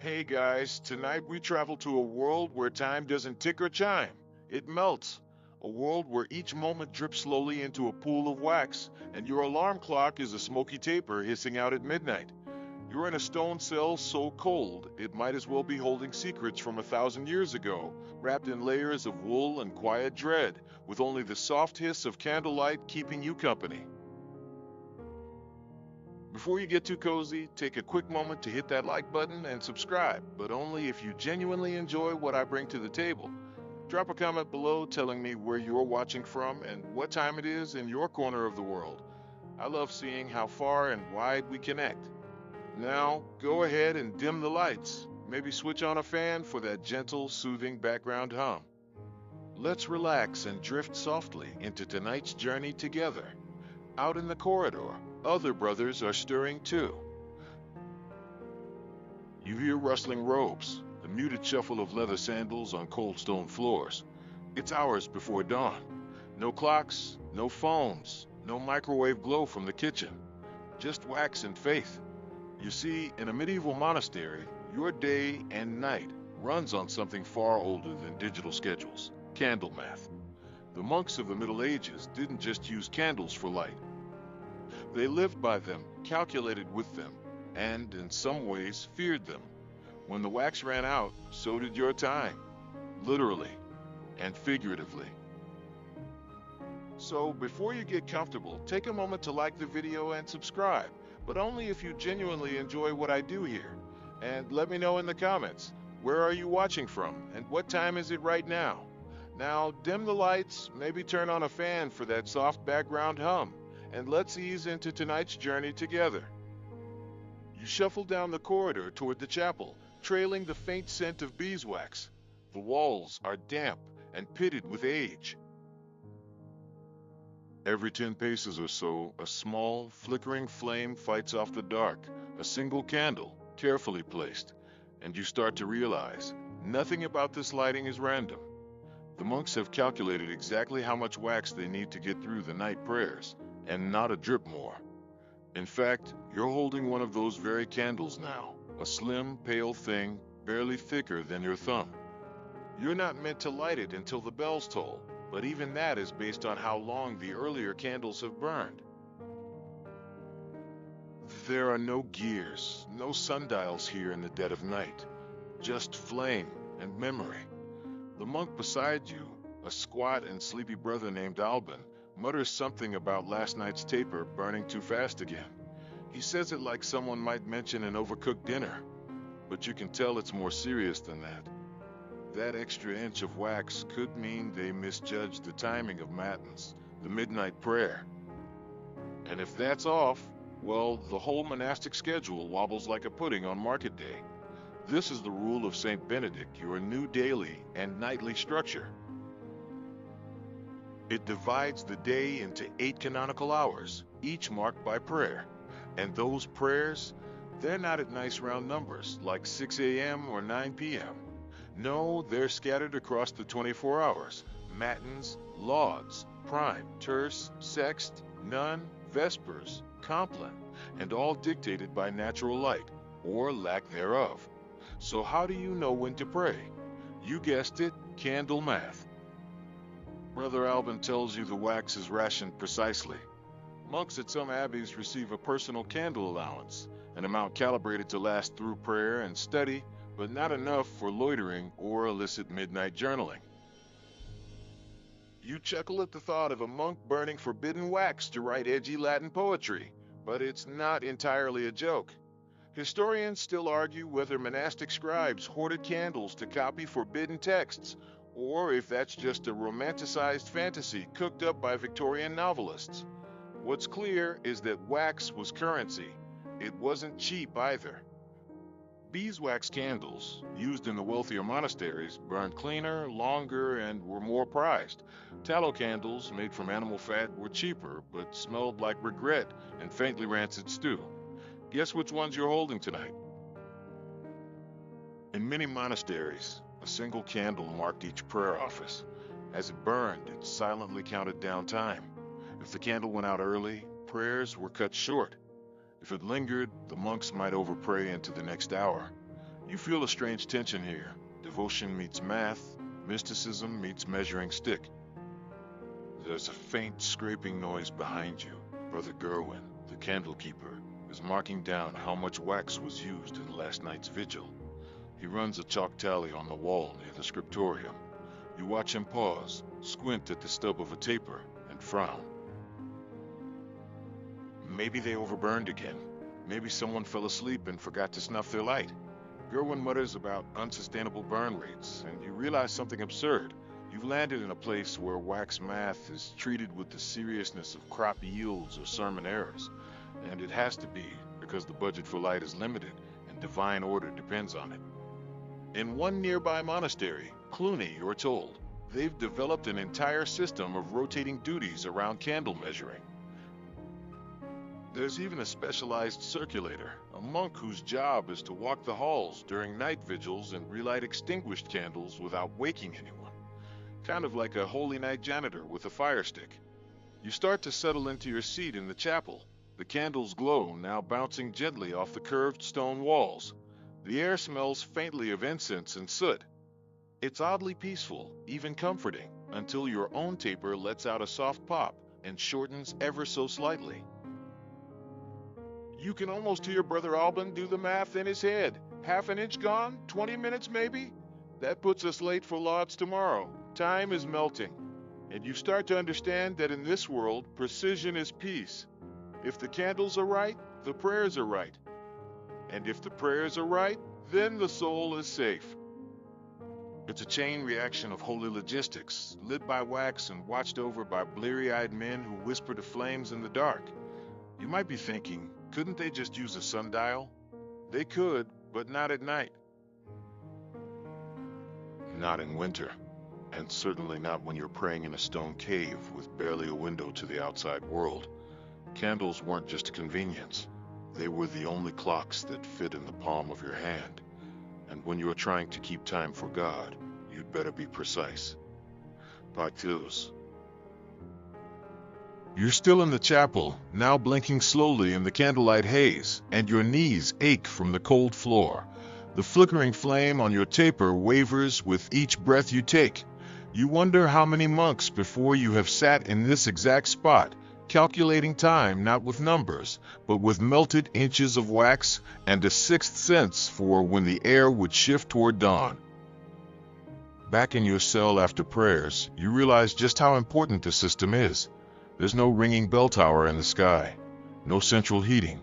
Hey guys, tonight we travel to a world where time doesn't tick or chime. It melts. A world where each moment drips slowly into a pool of wax, and your alarm clock is a smoky taper hissing out at midnight. You're in a stone cell so cold, it might as well be holding secrets from 1,000 years ago, wrapped in layers of wool and quiet dread, with only the soft hiss of candlelight keeping you company. Before you get too cozy, take a quick moment to hit that like button and subscribe, but only if you genuinely enjoy what I bring to the table. Drop a comment below telling me where you're watching from and what time it is in your corner of the world. I love seeing how far and wide we connect. Now, go ahead and dim the lights. Maybe switch on a fan for that gentle, soothing background hum. Let's relax and drift softly into tonight's journey together. Out in the corridor, other brothers are stirring too. You hear rustling robes, the muted shuffle of leather sandals on cold stone floors. It's hours before dawn. No clocks, no phones, no microwave glow from the kitchen. Just wax and faith. You see, in a medieval monastery, your day and night runs on something far older than digital schedules, candle math. The monks of the Middle Ages didn't just use candles for light. They lived by them, calculated with them, and, in some ways, feared them. When the wax ran out, so did your time, literally and figuratively. So, before you get comfortable, take a moment to like the video and subscribe, but only if you genuinely enjoy what I do here. And let me know in the comments, where are you watching from, and what time is it right now? Now, dim the lights, maybe turn on a fan for that soft background hum, and let's ease into tonight's journey together. You shuffle down the corridor toward the chapel, trailing the faint scent of beeswax. The walls are damp and pitted with age. Every 10 paces or so, a small, flickering flame fights off the dark, a single candle, carefully placed, and you start to realize nothing about this lighting is random. The monks have calculated exactly how much wax they need to get through the night prayers, and not a drip more. In fact, you're holding one of those very candles now, a slim, pale thing, barely thicker than your thumb. You're not meant to light it until the bells toll, but even that is based on how long the earlier candles have burned. There are no gears, no sundials here in the dead of night, just flame and memory. The monk beside you, a squat and sleepy brother named Alban, mutters something about last night's taper burning too fast again. He says it like someone might mention an overcooked dinner, but you can tell it's more serious than that. That extra inch of wax could mean they misjudged the timing of Matins, the midnight prayer. And if that's off, well, the whole monastic schedule wobbles like a pudding on market day. This is the rule of St. Benedict, your new daily and nightly structure. It divides the day into 8 canonical hours, each marked by prayer. And those prayers, they're not at nice round numbers like 6 a.m. or 9 p.m. No, they're scattered across the 24 hours. Matins, lauds, prime, terce, sext, none, vespers, compline, and all dictated by natural light, or lack thereof. So how do you know when to pray? You guessed it, candle math. Brother Alban tells you the wax is rationed precisely. Monks at some abbeys receive a personal candle allowance, an amount calibrated to last through prayer and study, but not enough for loitering or illicit midnight journaling. You chuckle at the thought of a monk burning forbidden wax to write edgy Latin poetry, but it's not entirely a joke. Historians still argue whether monastic scribes hoarded candles to copy forbidden texts, or if that's just a romanticized fantasy cooked up by Victorian novelists. What's clear is that wax was currency. It wasn't cheap either. Beeswax candles, used in the wealthier monasteries, burned cleaner, longer, and were more prized. Tallow candles, made from animal fat, were cheaper, but smelled like regret and faintly rancid stew. Guess which ones you're holding tonight? In many monasteries, a single candle marked each prayer office. As it burned, it silently counted down time. If the candle went out early, prayers were cut short. If it lingered, the monks might overpray into the next hour. You feel a strange tension here. Devotion meets math, mysticism meets measuring stick. There's a faint scraping noise behind you. Brother Gerwin, the candle keeper, is marking down how much wax was used in last night's vigil. He runs a chalk tally on the wall near the scriptorium. You watch him pause, squint at the stub of a taper, and frown. Maybe they overburned again. Maybe someone fell asleep and forgot to snuff their light. Gerwin mutters about unsustainable burn rates, and you realize something absurd. You've landed in a place where wax math is treated with the seriousness of crop yields or sermon errors. And it has to be, because the budget for light is limited, and divine order depends on it. In one nearby monastery, Cluny, you're told, they've developed an entire system of rotating duties around candle measuring. There's even a specialized circulator, a monk whose job is to walk the halls during night vigils and relight extinguished candles without waking anyone. Kind of like a holy night janitor with a fire stick. You start to settle into your seat in the chapel. The candles glow, now bouncing gently off the curved stone walls. The air smells faintly of incense and soot. It's oddly peaceful, even comforting, until your own taper lets out a soft pop and shortens ever so slightly. You can almost hear Brother Alban do the math in his head. Half an inch gone? 20 minutes maybe? That puts us late for lauds tomorrow. Time is melting. And you start to understand that in this world, precision is peace. If the candles are right, the prayers are right. And if the prayers are right, then the soul is safe. It's a chain reaction of holy logistics, lit by wax and watched over by bleary-eyed men who whisper to flames in the dark. You might be thinking, couldn't they just use a sundial? They could, but not at night. Not in winter, and certainly not when you're praying in a stone cave with barely a window to the outside world. Candles weren't just a convenience. They were the only clocks that fit in the palm of your hand. And when you are trying to keep time for God, you'd better be precise. Pactus. You're still in the chapel, now blinking slowly in the candlelight haze, and your knees ache from the cold floor. The flickering flame on your taper wavers with each breath you take. You wonder how many months before you have sat in this exact spot, calculating time not with numbers, but with melted inches of wax and a sixth sense for when the air would shift toward dawn. Back in your cell after prayers, you realize just how important the system is. There's no ringing bell tower in the sky, no central heating,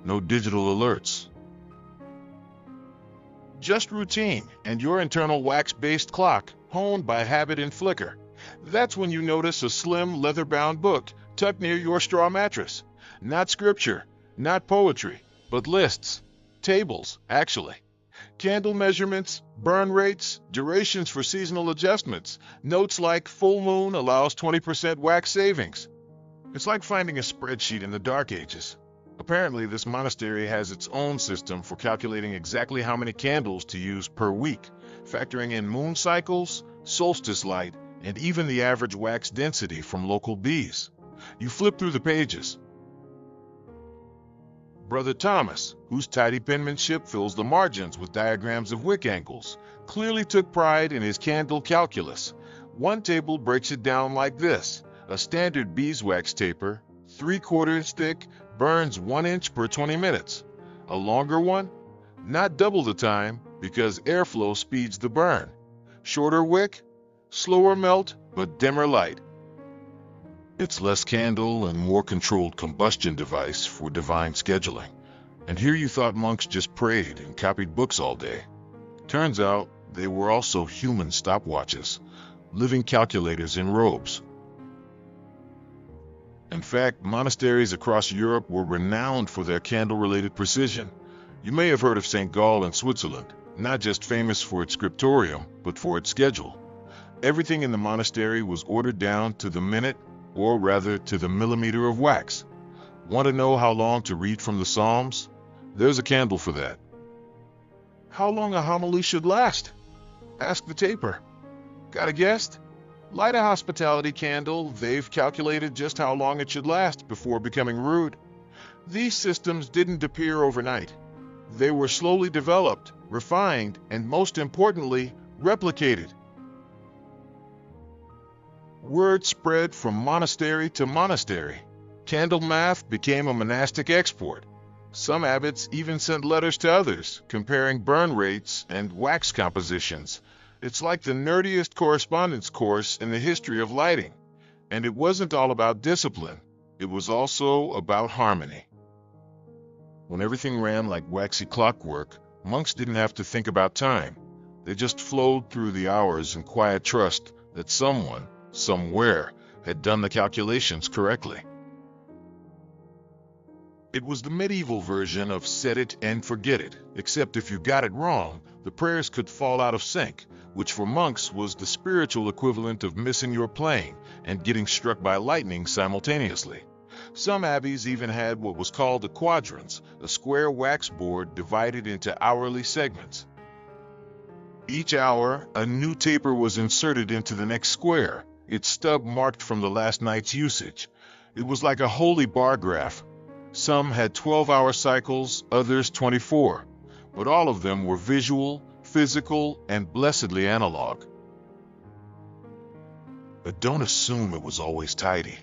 no digital alerts. Just routine and your internal wax-based clock, honed by habit and flicker. That's when you notice a slim, leather-bound book tucked near your straw mattress. Not scripture, not poetry, but lists. Tables, actually. Candle measurements, burn rates, durations for seasonal adjustments. Notes like full moon allows 20% wax savings. It's like finding a spreadsheet in the Dark Ages. Apparently, this monastery has its own system for calculating exactly how many candles to use per week, factoring in moon cycles, solstice light, and even the average wax density from local bees. You flip through the pages. Brother Thomas, whose tidy penmanship fills the margins with diagrams of wick angles, clearly took pride in his candle calculus. One table breaks it down like this. A standard beeswax taper, 3/4 thick, burns 1 inch per 20 minutes. A longer one? Not double the time, because airflow speeds the burn. Shorter wick? Slower melt, but dimmer light. It's less candle and more controlled combustion device for divine scheduling. And here you thought monks just prayed and copied books all day. Turns out they were also human stopwatches, living calculators in robes. In fact, monasteries across Europe were renowned for their candle-related precision. You may have heard of St. Gall in Switzerland, not just famous for its scriptorium, but for its schedule. Everything in the monastery was ordered down to the minute, or rather to the millimeter of wax. Want to know how long to read from the Psalms? There's a candle for that. How long a homily should last? Ask the taper. Got a guess? Light a hospitality candle, they've calculated just how long it should last before becoming rude. These systems didn't appear overnight. They were slowly developed, refined, and most importantly, replicated. Word spread from monastery to monastery. Candle math became a monastic export. Some abbots even sent letters to others, comparing burn rates and wax compositions. It's like the nerdiest correspondence course in the history of lighting. And it wasn't all about discipline. It was also about harmony. When everything ran like waxy clockwork, monks didn't have to think about time. They just flowed through the hours in quiet trust that someone, somewhere, had done the calculations correctly. It was the medieval version of set it and forget it, except if you got it wrong, the prayers could fall out of sync, which for monks was the spiritual equivalent of missing your plane and getting struck by lightning simultaneously. Some abbeys even had what was called a quadrans, a square wax board divided into hourly segments. Each hour, a new taper was inserted into the next square, its stub marked from the last night's usage. It was like a holy bar graph. Some had 12-hour cycles, others 24, but all of them were visual, physical, and blessedly analog. But don't assume it was always tidy.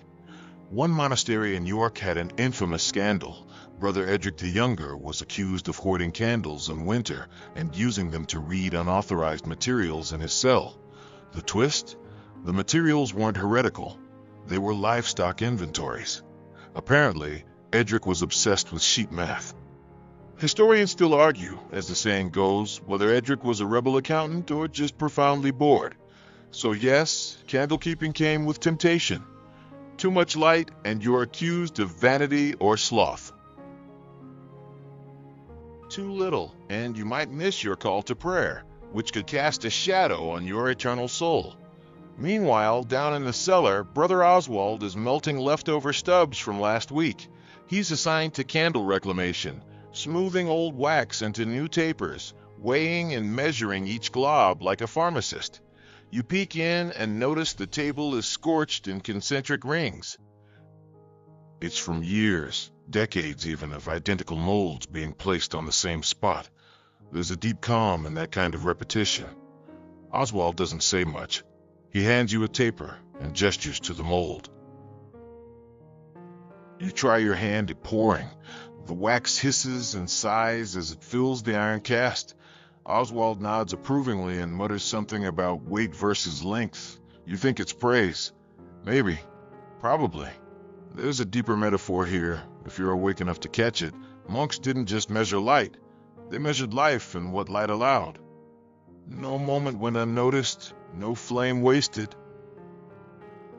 One monastery in York had an infamous scandal. Brother Edric the Younger was accused of hoarding candles in winter and using them to read unauthorized materials in his cell. The twist? The materials weren't heretical. They were livestock inventories. Apparently, Edric was obsessed with sheep math. Historians still argue, as the saying goes, whether Edric was a rebel accountant or just profoundly bored. So yes, candle-keeping came with temptation. Too much light and you're accused of vanity or sloth. Too little and you might miss your call to prayer, which could cast a shadow on your eternal soul. Meanwhile, down in the cellar, Brother Oswald is melting leftover stubs from last week. He's assigned to candle reclamation, smoothing old wax into new tapers, weighing and measuring each glob like a pharmacist. You peek in and notice the table is scorched in concentric rings. It's from years, decades even, of identical molds being placed on the same spot. There's a deep calm in that kind of repetition. Oswald doesn't say much. He hands you a taper and gestures to the mold. You try your hand at pouring. The wax hisses and sighs as it fills the iron cast. Oswald nods approvingly and mutters something about weight versus length. You think it's praise. Maybe. Probably. There's a deeper metaphor here, if you're awake enough to catch it. Monks didn't just measure light. They measured life and what light allowed. No moment went unnoticed, no flame wasted.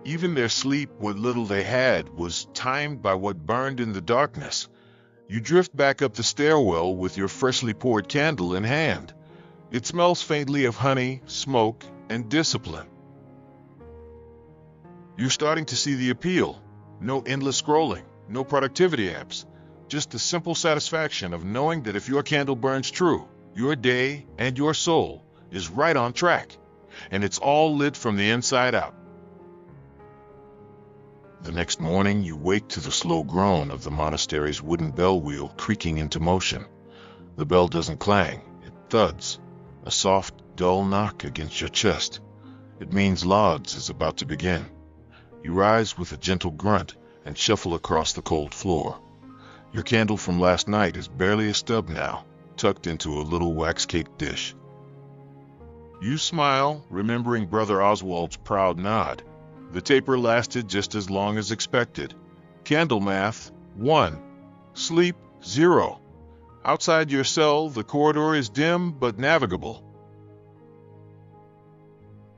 Even their sleep, what little they had, was timed by what burned in the darkness. You drift back up the stairwell with your freshly poured candle in hand. It smells faintly of honey, smoke, and discipline. You're starting to see the appeal. No endless scrolling, no productivity apps. Just the simple satisfaction of knowing that if your candle burns true, your day and your soul is right on track. And it's all lit from the inside out. The next morning, you wake to the slow groan of the monastery's wooden bell wheel creaking into motion. The bell doesn't clang, it thuds, a soft, dull knock against your chest. It means Lauds is about to begin. You rise with a gentle grunt and shuffle across the cold floor. Your candle from last night is barely a stub now, tucked into a little wax-caked dish. You smile, remembering Brother Oswald's proud nod. The taper lasted just as long as expected. Candle math, 1. Sleep, 0. Outside your cell, the corridor is dim but navigable.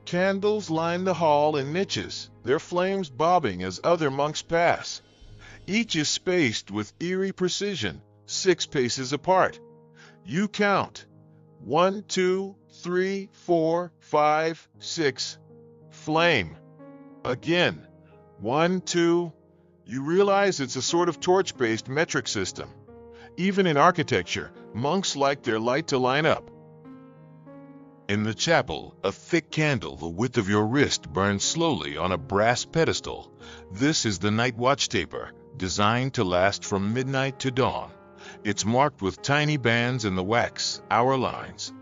Candles line the hall in niches, their flames bobbing as other monks pass. Each is spaced with eerie precision, 6 paces apart. You count. 1, 2, 3, 4, 5, 6. Flame. Again. 1, 2. You realize it's a sort of torch-based metric system. Even in architecture, monks like their light to line up. In the chapel, a thick candle the width of your wrist burns slowly on a brass pedestal. This is the night watch taper, designed to last from midnight to dawn. It's marked with tiny bands in the wax, hour lines.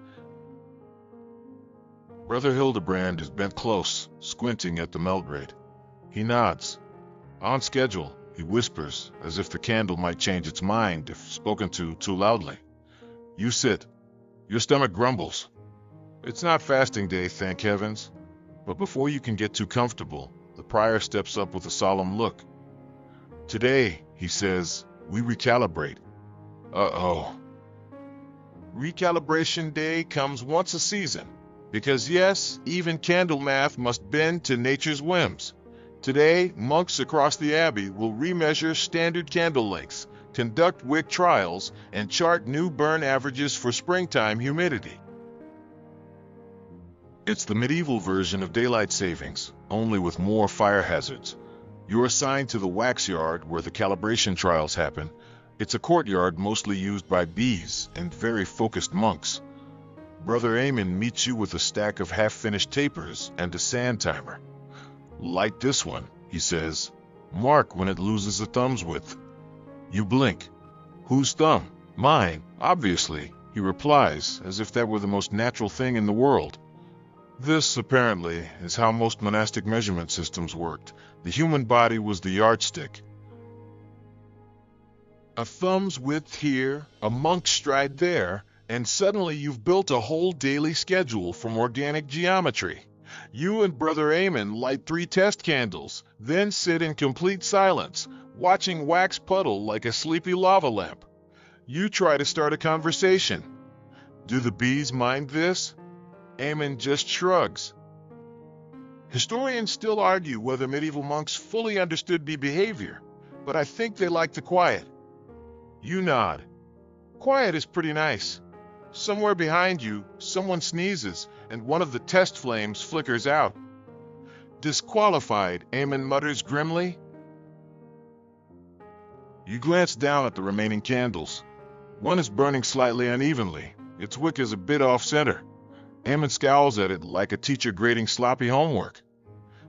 Brother Hildebrand is bent close, squinting at the melt rate. He nods. On schedule, he whispers, as if the candle might change its mind if spoken to too loudly. You sit. Your stomach grumbles. It's not fasting day, thank heavens. But before you can get too comfortable, the prior steps up with a solemn look. Today, he says, we recalibrate. Uh-oh. Recalibration day comes once a season. Because yes, even candle math must bend to nature's whims. Today, monks across the abbey will remeasure standard candle lengths, conduct wick trials, and chart new burn averages for springtime humidity. It's the medieval version of daylight savings, only with more fire hazards. You're assigned to the wax yard where the calibration trials happen. It's a courtyard mostly used by bees and very focused monks. Brother Eamon meets you with a stack of half-finished tapers and a sand timer. Light this one, he says. Mark when it loses a thumb's width. You blink. Whose thumb? Mine, obviously, he replies, as if that were the most natural thing in the world. This, apparently, is how most monastic measurement systems worked. The human body was the yardstick. A thumb's width here, a monk's stride there, and suddenly you've built a whole daily schedule from organic geometry. You and Brother Eamon light 3 test candles, then sit in complete silence, watching wax puddle like a sleepy lava lamp. You try to start a conversation. Do the bees mind this? Eamon just shrugs. Historians still argue whether medieval monks fully understood bee behavior, but I think they like the quiet. You nod. Quiet is pretty nice. Somewhere behind you, someone sneezes, and one of the test flames flickers out. Disqualified, Eamon mutters grimly. You glance down at the remaining candles. One is burning slightly unevenly. Its wick is a bit off-center. Eamon scowls at it like a teacher grading sloppy homework.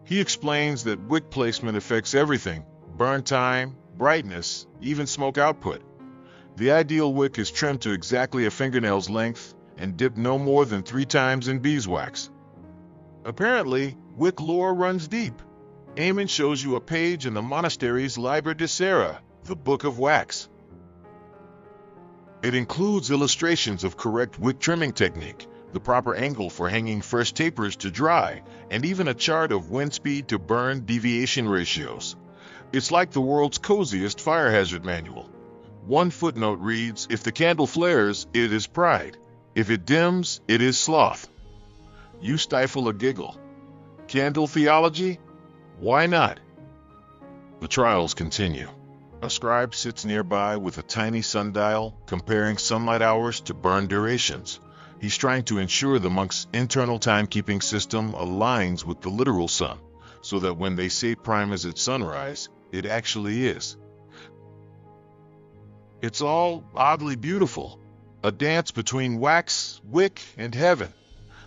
He explains that wick placement affects everything: burn time, brightness, even smoke output. The ideal wick is trimmed to exactly a fingernail's length and dipped no more than 3 times in beeswax. Apparently, wick lore runs deep. Eamon shows you a page in the monastery's Liber de Sera, the Book of Wax. It includes illustrations of correct wick trimming technique, the proper angle for hanging first tapers to dry, and even a chart of wind speed to burn deviation ratios. It's like the world's coziest fire hazard manual. One footnote reads, if the candle flares, it is pride. If it dims, it is sloth. You stifle a giggle. Candle theology? Why not? The trials continue. A scribe sits nearby with a tiny sundial, comparing sunlight hours to burn durations. He's trying to ensure the monk's internal timekeeping system aligns with the literal sun, so that when they say prime is at sunrise, it actually is. It's all oddly beautiful, a dance between wax, wick, and heaven.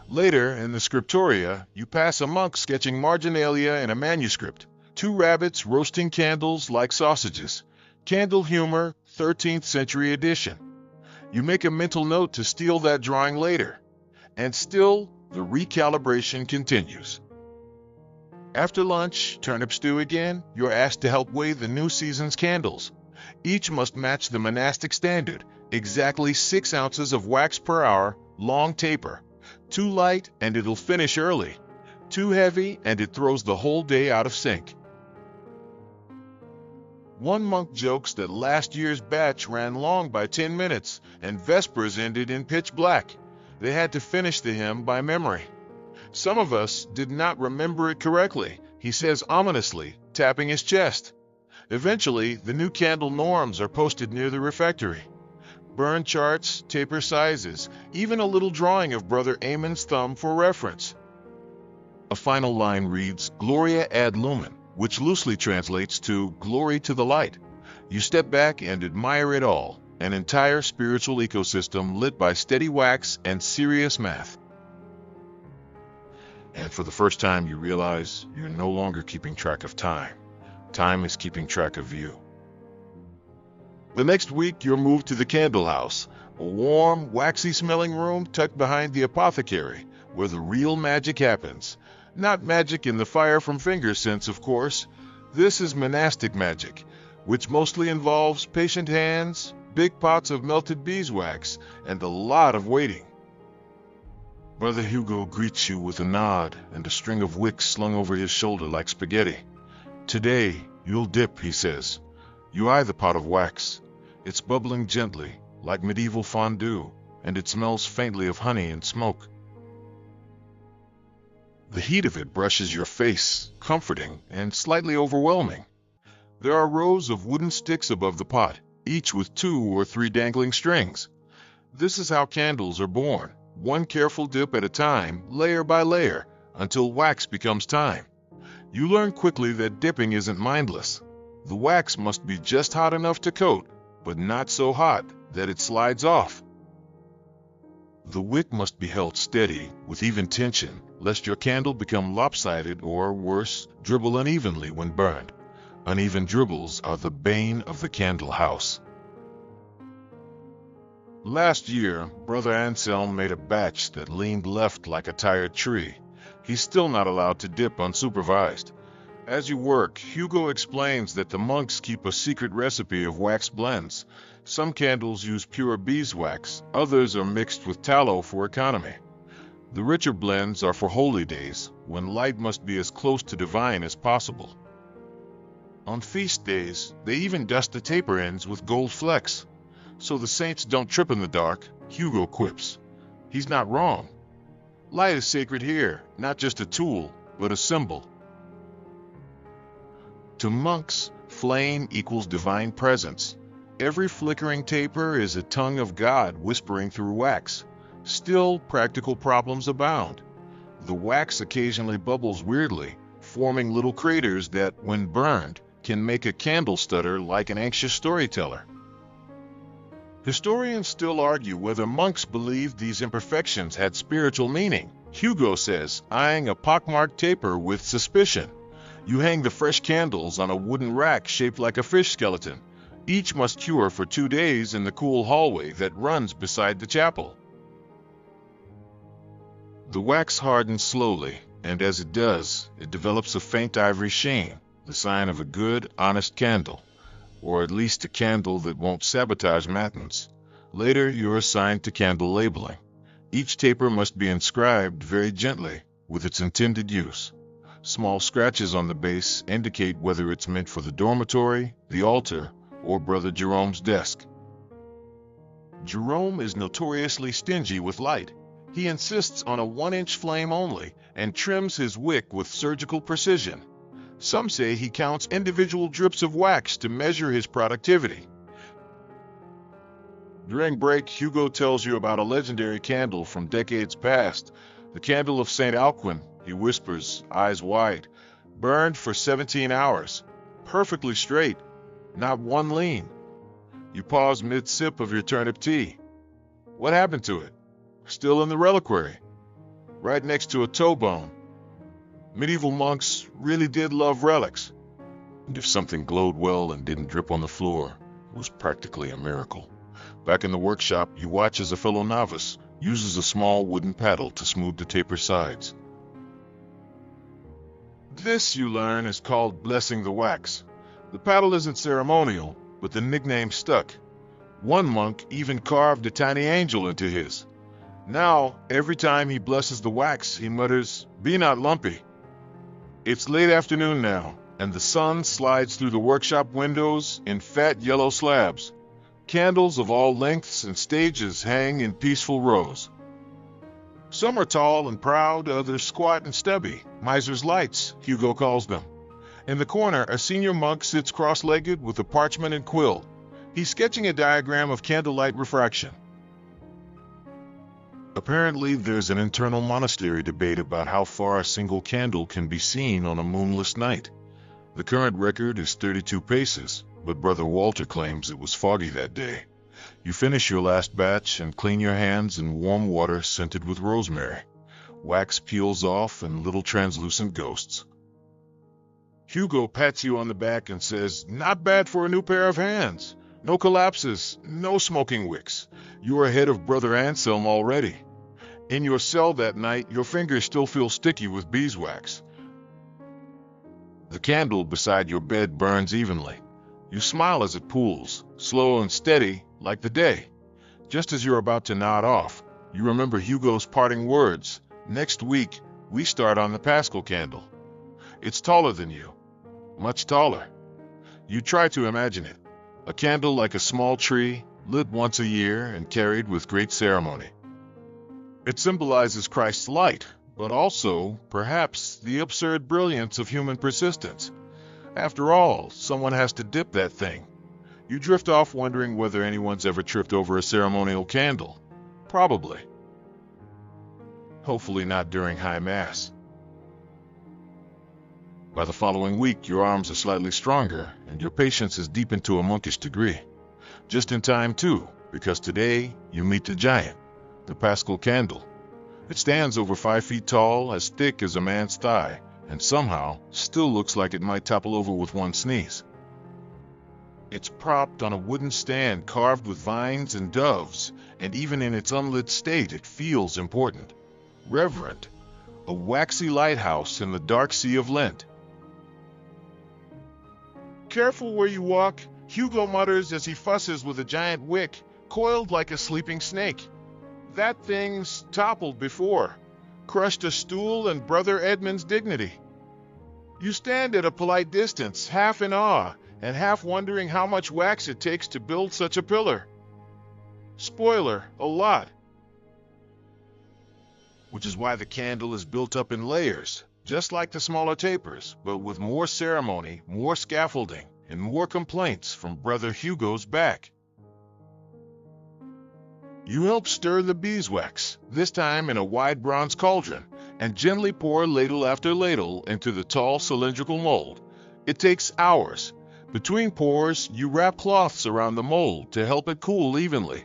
Later, in the scriptoria, you pass a monk sketching marginalia in a manuscript, 2 rabbits roasting candles like sausages. Candle humor, 13th century edition. You make a mental note to steal that drawing later. And still, the recalibration continues. After lunch, turnip stew again, you're asked to help weigh the new season's candles. Each must match the monastic standard, exactly 6 ounces of wax per hour, long taper. Too light and it'll finish early. Too heavy and it throws the whole day out of sync. One monk jokes that last year's batch ran long by 10 minutes and Vespers ended in pitch black. They had to finish the hymn by memory. Some of us did not remember it correctly, he says ominously, tapping his chest. Eventually, the new candle norms are posted near the refectory. Burn charts, taper sizes, even a little drawing of Brother Eamon's thumb for reference. A final line reads, Gloria ad lumen, which loosely translates to glory to the light. You step back and admire it all, an entire spiritual ecosystem lit by steady wax and serious math. And for the first time you realize you're no longer keeping track of time. Time is keeping track of you. The next week, you're moved to the candle house, a warm, waxy-smelling room tucked behind the apothecary, where the real magic happens. Not magic in the fire from finger sense, of course. This is monastic magic, which mostly involves patient hands, big pots of melted beeswax, and a lot of waiting. Brother Hugo greets you with a nod and a string of wicks slung over his shoulder like spaghetti. Today, you'll dip, he says. You eye the pot of wax. It's bubbling gently, like medieval fondue, and it smells faintly of honey and smoke. The heat of it brushes your face, comforting and slightly overwhelming. There are rows of wooden sticks above the pot, each with 2 or 3 dangling strings. This is how candles are born, one careful dip at a time, layer by layer, until wax becomes time. You learn quickly that dipping isn't mindless. The wax must be just hot enough to coat, but not so hot that it slides off. The wick must be held steady, with even tension, lest your candle become lopsided or, worse, dribble unevenly when burned. Uneven dribbles are the bane of the candle house. Last year, Brother Anselm made a batch that leaned left like a tired tree. He's still not allowed to dip unsupervised. As you work, Hugo explains that the monks keep a secret recipe of wax blends. Some candles use pure beeswax, others are mixed with tallow for economy. The richer blends are for holy days, when light must be as close to divine as possible. On feast days, they even dust the taper ends with gold flecks. So the saints don't trip in the dark, Hugo quips. He's not wrong. Light is sacred here, not just a tool, but a symbol. To monks, flame equals divine presence. Every flickering taper is a tongue of God whispering through wax. Still, practical problems abound. The wax occasionally bubbles weirdly, forming little craters that, when burned, can make a candle stutter like an anxious storyteller. Historians still argue whether monks believed these imperfections had spiritual meaning. Hugo says, eyeing a pockmarked taper with suspicion. You hang the fresh candles on a wooden rack shaped like a fish skeleton. Each must cure for 2 days in the cool hallway that runs beside the chapel. The wax hardens slowly, and as it does, it develops a faint ivory sheen, the sign of a good, honest candle, or at least a candle that won't sabotage matins. Later, you're assigned to candle labeling. Each taper must be inscribed very gently with its intended use. Small scratches on the base indicate whether it's meant for the dormitory, the altar, or Brother Jerome's desk. Jerome is notoriously stingy with light. He insists on a 1-inch flame only and trims his wick with surgical precision. Some say he counts individual drips of wax to measure his productivity. During break, Hugo tells you about a legendary candle from decades past, the candle of St. Alcuin. He whispers, eyes wide, burned for 17 hours, perfectly straight, not one lean. You pause mid-sip of your turnip tea. What happened to it? Still in the reliquary, right next to a toe bone. Medieval monks really did love relics. And if something glowed well and didn't drip on the floor, it was practically a miracle. Back in the workshop, you watch as a fellow novice uses a small wooden paddle to smooth the taper sides. This, you learn, is called blessing the wax. The paddle isn't ceremonial, but the nickname stuck. One monk even carved a tiny angel into his. Now, every time he blesses the wax, he mutters, "Be not lumpy." It's late afternoon now, and the sun slides through the workshop windows in fat yellow slabs. Candles of all lengths and stages hang in peaceful rows. Some are tall and proud, others squat and stubby. Miser's lights, Hugo calls them. In the corner, a senior monk sits cross-legged with a parchment and quill. He's sketching a diagram of candlelight refraction. Apparently, there's an internal monastery debate about how far a single candle can be seen on a moonless night. The current record is 32 paces, but Brother Walter claims it was foggy that day. You finish your last batch and clean your hands in warm water scented with rosemary. Wax peels off and little translucent ghosts. Hugo pats you on the back and says, "Not bad for a new pair of hands. No collapses, no smoking wicks. You are ahead of Brother Anselm already. In your cell that night, your fingers still feel sticky with beeswax. The candle beside your bed burns evenly. You smile as it pools, slow and steady, like the day. Just as you're about to nod off, you remember Hugo's parting words. Next week, we start on the Paschal candle. It's taller than you, much taller. You try to imagine it. A candle like a small tree, lit once a year and carried with great ceremony. It symbolizes Christ's light, but also, perhaps, the absurd brilliance of human persistence. After all, someone has to dip that thing. You drift off wondering whether anyone's ever tripped over a ceremonial candle. Probably. Hopefully not during High Mass. By the following week, your arms are slightly stronger, and your patience is deepened to a monkish degree. Just in time, too, because today you meet the giant, the Paschal candle. It stands over 5 feet tall, as thick as a man's thigh, and somehow still looks like it might topple over with one sneeze. It's propped on a wooden stand carved with vines and doves, and even in its unlit state it feels important, reverent, a waxy lighthouse in the dark sea of Lent. Careful where you walk, Hugo mutters as he fusses with a giant wick, coiled like a sleeping snake. That thing's toppled before, crushed a stool and Brother Edmund's dignity. You stand at a polite distance, half in awe, and half wondering how much wax it takes to build such a pillar. Spoiler, a lot. Which is why the candle is built up in layers, just like the smaller tapers, but with more ceremony, more scaffolding, and more complaints from Brother Hugo's back. You help stir the beeswax, this time in a wide bronze cauldron, and gently pour ladle after ladle into the tall cylindrical mold. It takes hours. Between pours, you wrap cloths around the mold to help it cool evenly.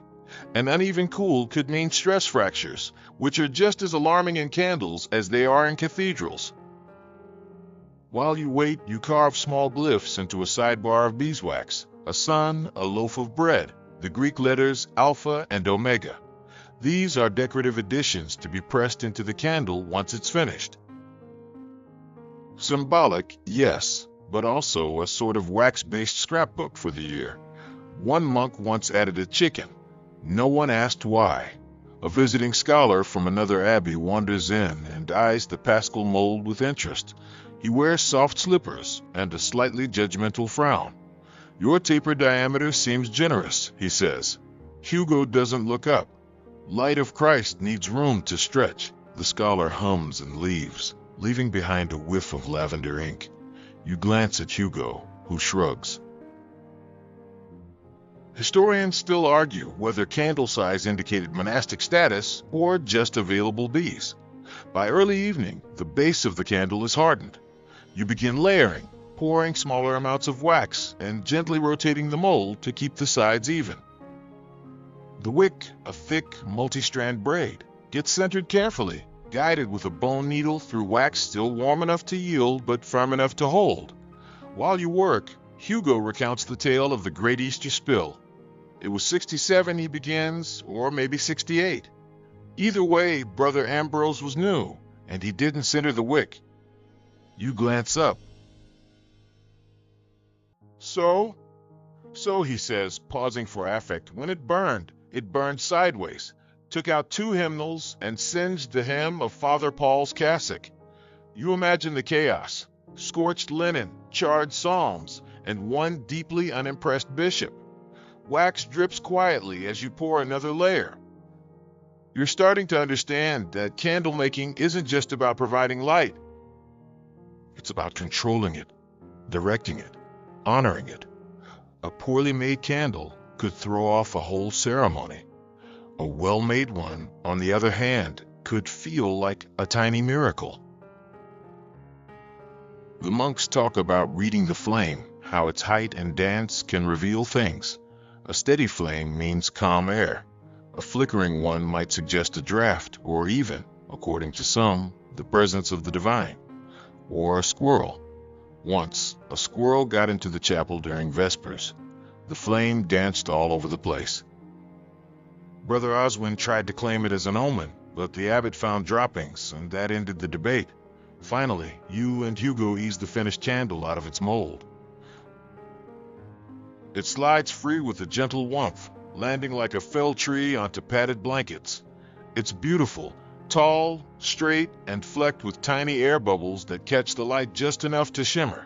An uneven cool could mean stress fractures, which are just as alarming in candles as they are in cathedrals. While you wait, you carve small glyphs into a sidebar of beeswax, a sun, a loaf of bread, the Greek letters Alpha and Omega. These are decorative additions to be pressed into the candle once it's finished. Symbolic, yes, but also a sort of wax-based scrapbook for the year. One monk once added a chicken. No one asked why. A visiting scholar from another abbey wanders in and eyes the Paschal mold with interest. He wears soft slippers and a slightly judgmental frown. Your taper diameter seems generous, he says. Hugo doesn't look up. Light of Christ needs room to stretch. The scholar hums and leaves, leaving behind a whiff of lavender ink. You glance at Hugo, who shrugs. Historians still argue whether candle size indicated monastic status or just available bees. By early evening, the base of the candle is hardened. You begin layering, pouring smaller amounts of wax and gently rotating the mold to keep the sides even. The wick, a thick, multi-strand braid, gets centered carefully, guided with a bone needle through wax still warm enough to yield but firm enough to hold. While you work, Hugo recounts the tale of the Great Easter Spill. It was 67, he begins, or maybe 68. Either way, Brother Ambrose was new, and he didn't center the wick. You glance up. So, he says, pausing for affect, when it burned sideways, took out 2 hymnals, and singed the hem of Father Paul's cassock. You imagine the chaos, scorched linen, charred psalms, and one deeply unimpressed bishop. Wax drips quietly as you pour another layer. You're starting to understand that candle making isn't just about providing light. It's about controlling it, directing it, honoring it. A poorly made candle could throw off a whole ceremony. A well-made one, on the other hand, could feel like a tiny miracle. The monks talk about reading the flame, how its height and dance can reveal things. A steady flame means calm air. A flickering one might suggest a draft, or even, according to some, the presence of the divine. Or a squirrel. Once, a squirrel got into the chapel during Vespers. The flame danced all over the place. Brother Oswin tried to claim it as an omen, but the abbot found droppings, and that ended the debate. Finally, you and Hugo eased the finished candle out of its mold. It slides free with a gentle warmth, landing like a fell tree onto padded blankets. It's beautiful, tall, straight, and flecked with tiny air bubbles that catch the light just enough to shimmer.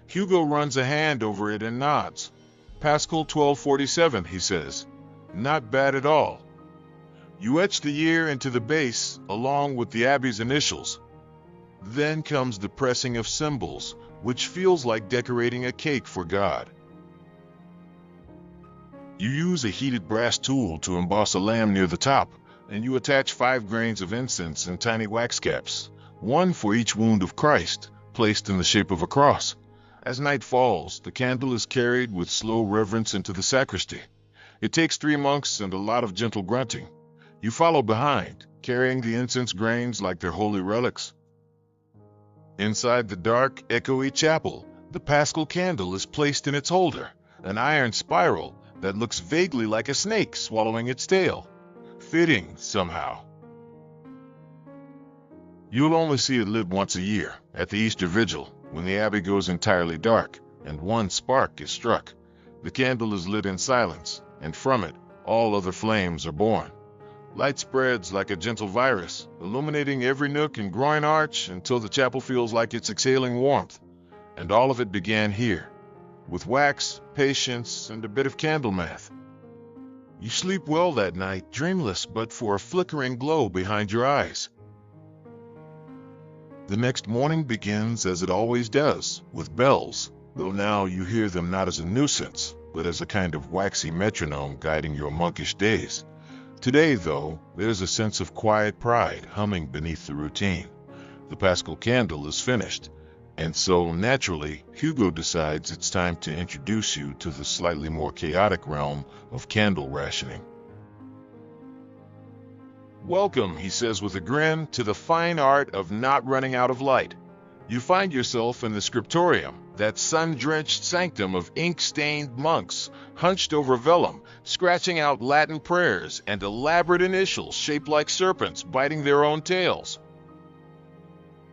Hugo runs a hand over it and nods. Pascal 1247, he says. Not bad at all. You etch the year into the base, along with the abbey's initials. Then comes the pressing of symbols, which feels like decorating a cake for God. You use a heated brass tool to emboss a lamb near the top, and you attach 5 grains of incense in tiny wax caps, one for each wound of Christ, placed in the shape of a cross. As night falls, the candle is carried with slow reverence into the sacristy. It takes 3 monks and a lot of gentle grunting. You follow behind, carrying the incense grains like they're holy relics. Inside the dark, echoey chapel, the Paschal candle is placed in its holder, an iron spiral that looks vaguely like a snake swallowing its tail. Fitting, somehow. You'll only see it lit once a year, at the Easter Vigil, when the abbey goes entirely dark, and one spark is struck. The candle is lit in silence, and from it, all other flames are born. Light spreads like a gentle virus, illuminating every nook and groin arch until the chapel feels like it's exhaling warmth. And all of it began here, with wax, patience, and a bit of candle math. You sleep well that night, dreamless but for a flickering glow behind your eyes. The next morning begins as it always does, with bells, though now you hear them not as a nuisance, but as a kind of waxy metronome guiding your monkish days. Today, though, there's a sense of quiet pride humming beneath the routine. The Paschal candle is finished, and so, naturally, Hugo decides it's time to introduce you to the slightly more chaotic realm of candle rationing. Welcome, he says with a grin, to the fine art of not running out of light. You find yourself in the scriptorium, that sun-drenched sanctum of ink-stained monks, hunched over vellum, scratching out Latin prayers and elaborate initials shaped like serpents biting their own tails.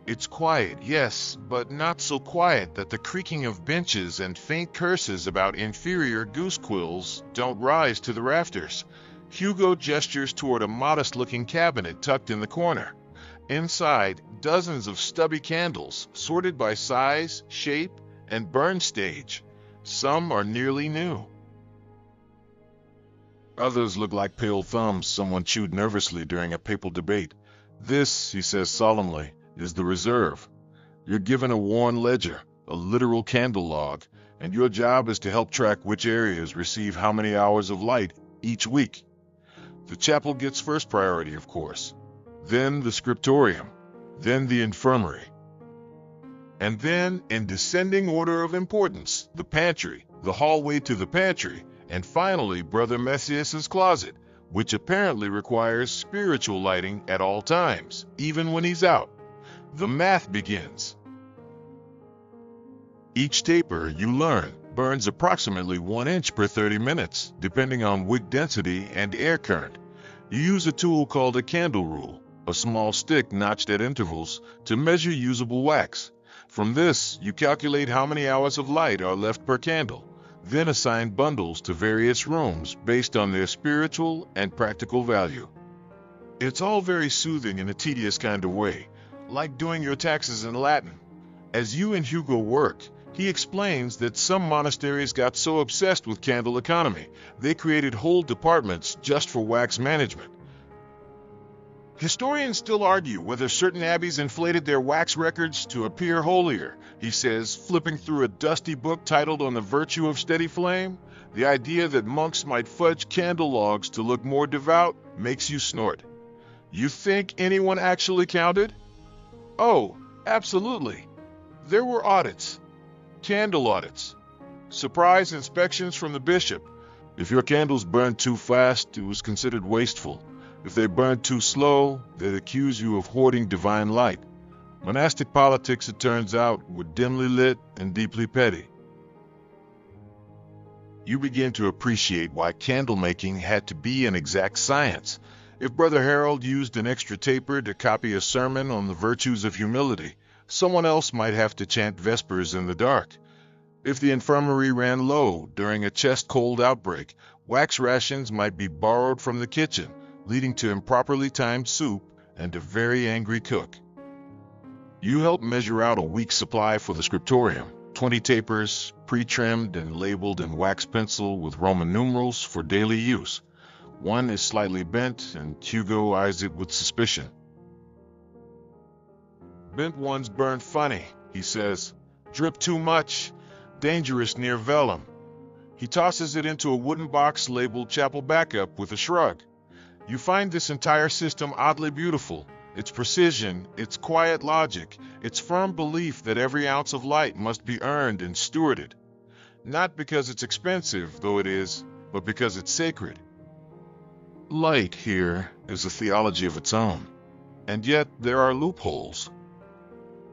It's quiet, yes, but not so quiet that the creaking of benches and faint curses about inferior goose quills don't rise to the rafters. Hugo gestures toward a modest-looking cabinet tucked in the corner. Inside, dozens of stubby candles, sorted by size, shape, and burn stage. Some are nearly new. Others look like pale thumbs someone chewed nervously during a papal debate. This, he says solemnly, is the reserve. You're given a worn ledger, a literal candle log, and your job is to help track which areas receive how many hours of light each week. The chapel gets first priority, of course. Then the scriptorium, then the infirmary. And then, in descending order of importance, the pantry, the hallway to the pantry, and finally Brother Messias's closet, which apparently requires spiritual lighting at all times, even when he's out. The math begins. Each taper, you learn, burns approximately 1 inch per 30 minutes, depending on wick density and air current. You use a tool called a candle rule, a small stick notched at intervals, to measure usable wax. From this, you calculate how many hours of light are left per candle, then assign bundles to various rooms based on their spiritual and practical value. It's all very soothing in a tedious kind of way, like doing your taxes in Latin. As you and Hugo work, he explains that some monasteries got so obsessed with candle economy, they created whole departments just for wax management. Historians still argue whether certain abbeys inflated their wax records to appear holier, he says, flipping through a dusty book titled On the Virtue of Steady Flame. The idea that monks might fudge candle logs to look more devout makes you snort. You think anyone actually counted? Oh, absolutely. There were audits. Candle audits. Surprise inspections from the bishop. If your candles burned too fast, it was considered wasteful. If they burned too slow, they'd accuse you of hoarding divine light. Monastic politics, it turns out, were dimly lit and deeply petty. You begin to appreciate why candle making had to be an exact science. If Brother Harold used an extra taper to copy a sermon on the virtues of humility, someone else might have to chant Vespers in the dark. If the infirmary ran low during a chest cold outbreak, wax rations might be borrowed from the kitchen, leading to improperly timed soup and a very angry cook. You help measure out a week's supply for the scriptorium. 20 tapers, pre-trimmed and labeled in wax pencil with Roman numerals for daily use. One is slightly bent, and Hugo eyes it with suspicion. "Bent ones burn funny," he says. "Drip too much. Dangerous near vellum." He tosses it into a wooden box labeled Chapel Backup with a shrug. You find this entire system oddly beautiful. Its precision, its quiet logic, its firm belief that every ounce of light must be earned and stewarded. Not because it's expensive, though it is, but because it's sacred. Light here is a theology of its own, and yet there are loopholes.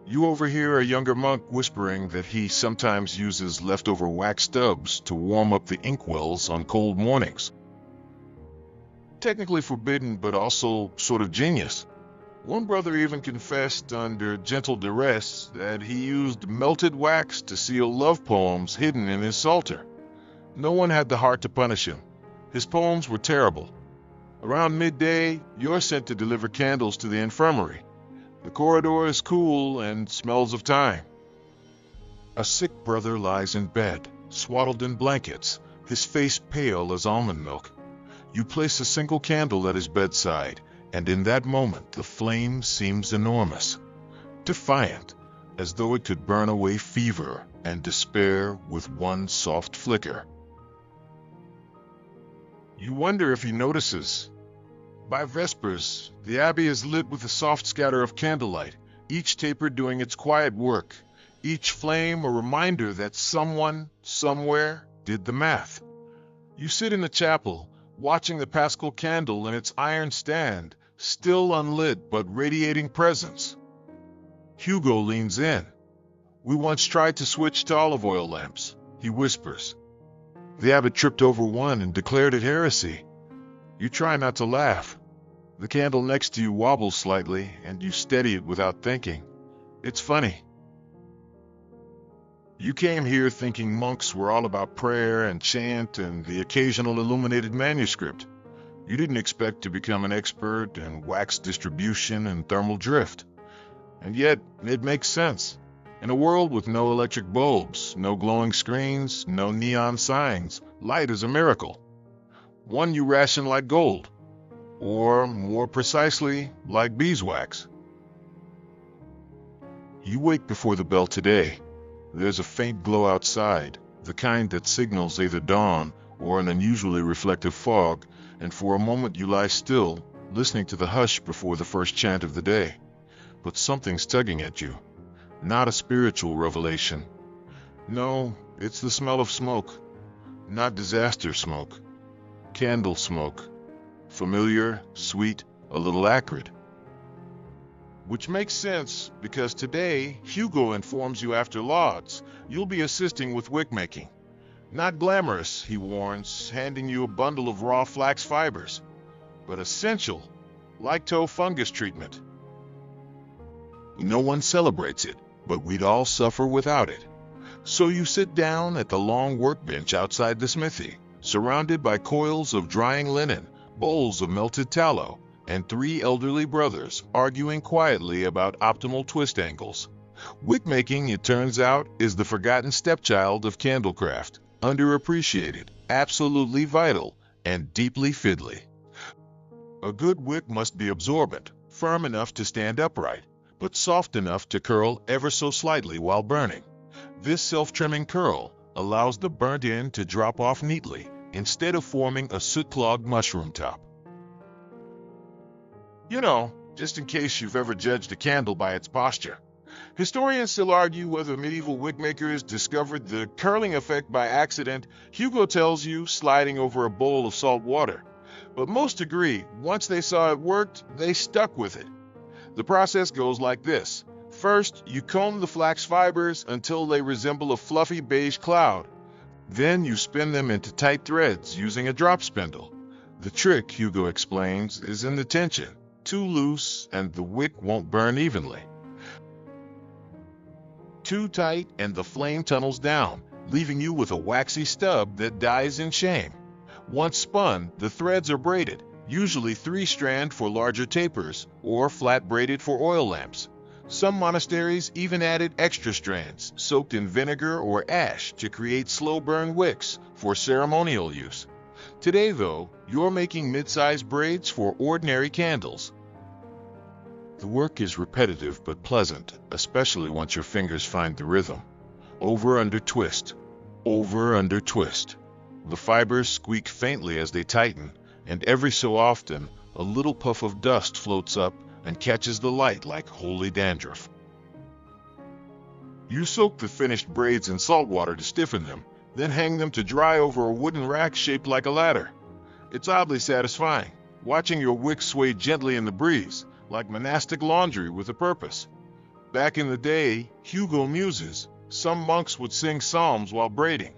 You overhear a younger monk whispering that he sometimes uses leftover wax stubs to warm up the inkwells on cold mornings. Technically forbidden, but also sort of genius. One brother even confessed under gentle duress that he used melted wax to seal love poems hidden in his psalter. No one had the heart to punish him. His poems were terrible. Around midday, you're sent to deliver candles to the infirmary. The corridor is cool and smells of thyme. A sick brother lies in bed, swaddled in blankets, his face pale as almond milk. You place a single candle at his bedside, and in that moment the flame seems enormous, defiant, as though it could burn away fever and despair with one soft flicker. You wonder if he notices. By Vespers, the abbey is lit with a soft scatter of candlelight, each taper doing its quiet work, each flame a reminder that someone, somewhere, did the math. You sit in the chapel, watching the Paschal candle in its iron stand, still unlit but radiating presence. Hugo leans in. "We once tried to switch to olive oil lamps," he whispers. "The abbot tripped over one and declared it heresy." You try not to laugh. The candle next to you wobbles slightly, and you steady it without thinking. It's funny. You came here thinking monks were all about prayer and chant and the occasional illuminated manuscript. You didn't expect to become an expert in wax distribution and thermal drift. And yet, it makes sense. In a world with no electric bulbs, no glowing screens, no neon signs, light is a miracle. One you ration like gold, or more precisely, like beeswax. You wake before the bell today. There's a faint glow outside, the kind that signals either dawn or an unusually reflective fog, and for a moment you lie still, listening to the hush before the first chant of the day. But something's tugging at you. Not a spiritual revelation. No, it's the smell of smoke. Not disaster smoke. Candle smoke. Familiar, sweet, a little acrid. Which makes sense, because today, Hugo informs you after Lauds, you'll be assisting with wick making. Not glamorous, he warns, handing you a bundle of raw flax fibers, but essential, like toe fungus treatment. No one celebrates it, but we'd all suffer without it. So you sit down at the long workbench outside the smithy, surrounded by coils of drying linen, bowls of melted tallow, and 3 elderly brothers arguing quietly about optimal twist angles. Wick making, it turns out, is the forgotten stepchild of candlecraft, underappreciated, absolutely vital, and deeply fiddly. A good wick must be absorbent, firm enough to stand upright, but soft enough to curl ever so slightly while burning. This self-trimming curl allows the burnt end to drop off neatly, instead of forming a soot-clogged mushroom top. You know, just in case you've ever judged a candle by its posture. Historians still argue whether medieval wickmakers discovered the curling effect by accident. Hugo tells you sliding over a bowl of salt water. But most agree, once they saw it worked, they stuck with it. The process goes like this. First, you comb the flax fibers until they resemble a fluffy beige cloud. Then you spin them into tight threads using a drop spindle. The trick, Hugo explains, is in the tension. Too loose and the wick won't burn evenly. Too tight and the flame tunnels down, leaving you with a waxy stub that dies in shame. Once spun, the threads are braided, usually 3-strand for larger tapers, or flat-braided for oil lamps. Some monasteries even added extra strands, soaked in vinegar or ash, to create slow-burn wicks for ceremonial use. Today, though, you're making mid-sized braids for ordinary candles. The work is repetitive but pleasant, especially once your fingers find the rhythm. Over, under, twist. Over, under, twist. The fibers squeak faintly as they tighten, and every so often, a little puff of dust floats up and catches the light like holy dandruff. You soak the finished braids in salt water to stiffen them, then hang them to dry over a wooden rack shaped like a ladder. It's oddly satisfying, watching your wick sway gently in the breeze, like monastic laundry with a purpose. Back in the day, Hugo muses, some monks would sing psalms while braiding.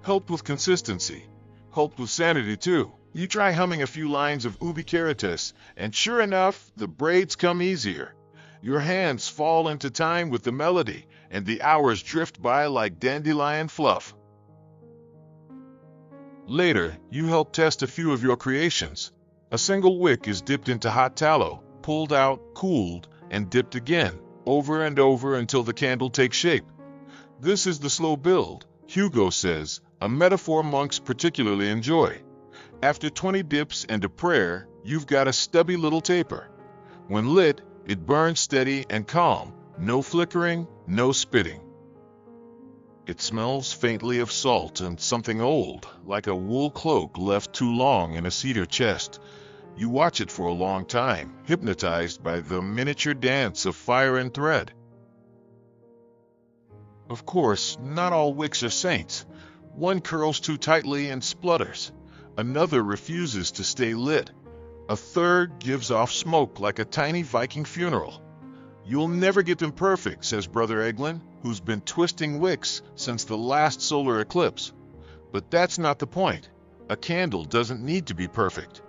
Helped with consistency, helped with sanity too. You try humming a few lines of Ubi Caritas, and sure enough, the braids come easier. Your hands fall into time with the melody, and the hours drift by like dandelion fluff. Later, you help test a few of your creations. A single wick is dipped into hot tallow, pulled out, cooled, and dipped again, over and over until the candle takes shape. This is the slow build, Hugo says, a metaphor monks particularly enjoy. After 20 dips and a prayer, you've got a stubby little taper. When lit, it burns steady and calm, no flickering, no spitting. It smells faintly of salt and something old, like a wool cloak left too long in a cedar chest. You watch it for a long time, hypnotized by the miniature dance of fire and thread. Of course, not all wicks are saints. One curls too tightly and splutters. Another refuses to stay lit. A third gives off smoke like a tiny Viking funeral. You'll never get them perfect, says Brother Eglin, who's been twisting wicks since the last solar eclipse. But that's not the point. A candle doesn't need to be perfect.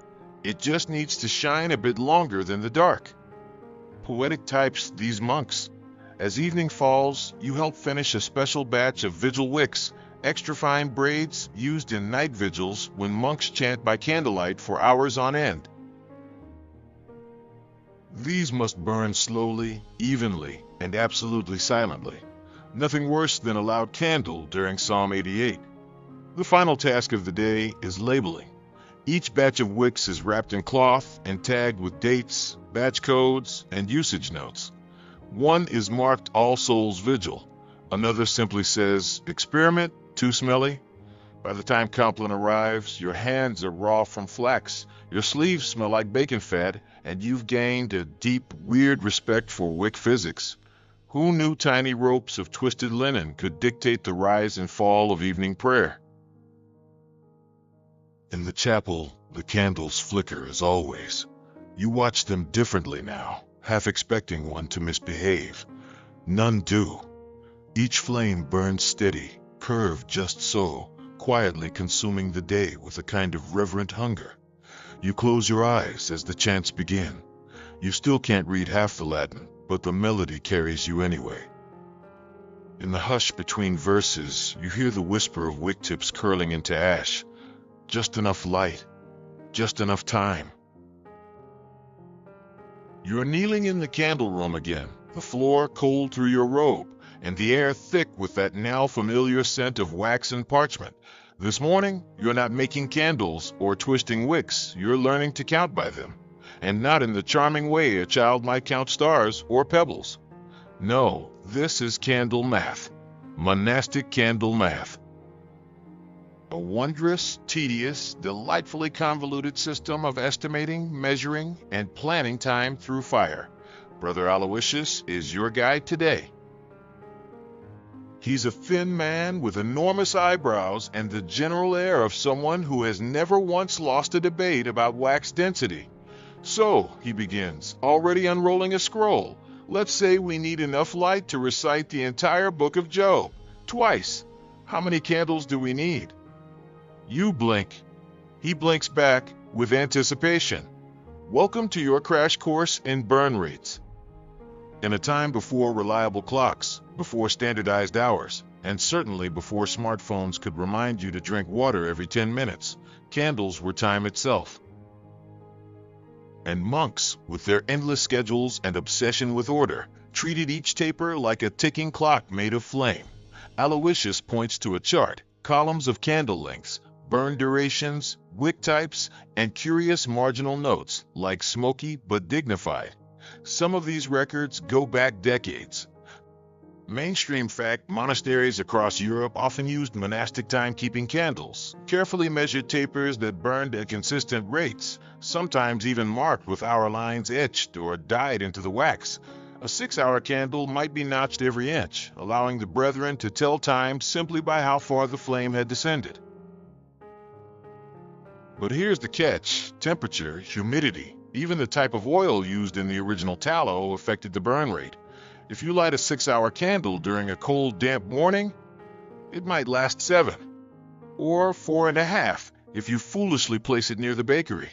It just needs to shine a bit longer than the dark. Poetic types, these monks. As evening falls, you help finish a special batch of vigil wicks, extra fine braids used in night vigils when monks chant by candlelight for hours on end. These must burn slowly, evenly, and absolutely silently. Nothing worse than a loud candle during Psalm 88. The final task of the day is labeling. Each batch of wicks is wrapped in cloth and tagged with dates, batch codes, and usage notes. One is marked All Souls Vigil. Another simply says, Experiment, too smelly? By the time Compline arrives, your hands are raw from flax, your sleeves smell like bacon fat, and you've gained a deep, weird respect for wick physics. Who knew tiny ropes of twisted linen could dictate the rise and fall of evening prayer? In the chapel, the candles flicker as always. You watch them differently now, half expecting one to misbehave. None do. Each flame burns steady, curved just so, quietly consuming the day with a kind of reverent hunger. You close your eyes as the chants begin. You still can't read half the Latin, but the melody carries you anyway. In the hush between verses, you hear the whisper of wick tips curling into ash. Just enough light, just enough time. You're kneeling in the candle room again, the floor cold through your robe, and the air thick with that now familiar scent of wax and parchment. This morning, you're not making candles or twisting wicks, you're learning to count by them. And not in the charming way a child might count stars or pebbles. No, this is candle math. Monastic candle math. A wondrous, tedious, delightfully convoluted system of estimating, measuring, and planning time through fire. Brother Aloysius is your guide today. He's a thin man with enormous eyebrows and the general air of someone who has never once lost a debate about wax density. So, he begins, already unrolling a scroll. Let's say we need enough light to recite the entire book of Job, twice. How many candles do we need? You blink. He blinks back with anticipation. Welcome to your crash course in burn rates. In a time before reliable clocks, before standardized hours, and certainly before smartphones could remind you to drink water every 10 minutes, candles were time itself. And monks, with their endless schedules and obsession with order, treated each taper like a ticking clock made of flame. Aloysius points to a chart, columns of candle lengths, burn durations, wick types, and curious marginal notes, like smoky but dignified. Some of these records go back decades. Mainstream fact, monasteries across Europe often used monastic timekeeping candles, carefully measured tapers that burned at consistent rates, sometimes even marked with hour lines etched or dyed into the wax. A 6-hour candle might be notched every inch, allowing the brethren to tell time simply by how far the flame had descended. But here's the catch: temperature, humidity, even the type of oil used in the original tallow affected the burn rate. If you light a 6-hour candle during a cold, damp morning, it might last 7, or 4.5 if you foolishly place it near the bakery.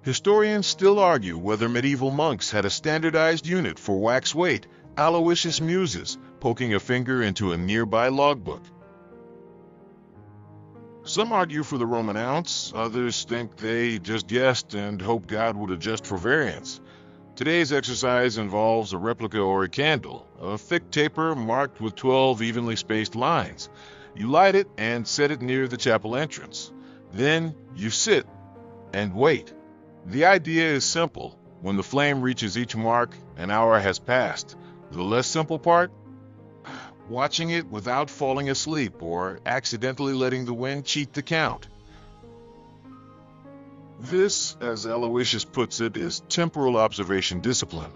Historians still argue whether medieval monks had a standardized unit for wax weight. Aloysius muses, poking a finger into a nearby logbook. Some argue for the Roman ounce, others think they just guessed and hoped God would adjust for variance. Today's exercise involves a replica or a candle, a thick taper marked with 12 evenly spaced lines. You light it and set it near the chapel entrance. Then you sit and wait. The idea is simple. When the flame reaches each mark, an hour has passed. The less simple part? Watching it without falling asleep or accidentally letting the wind cheat the count. This, as Aloysius puts it, is temporal observation discipline.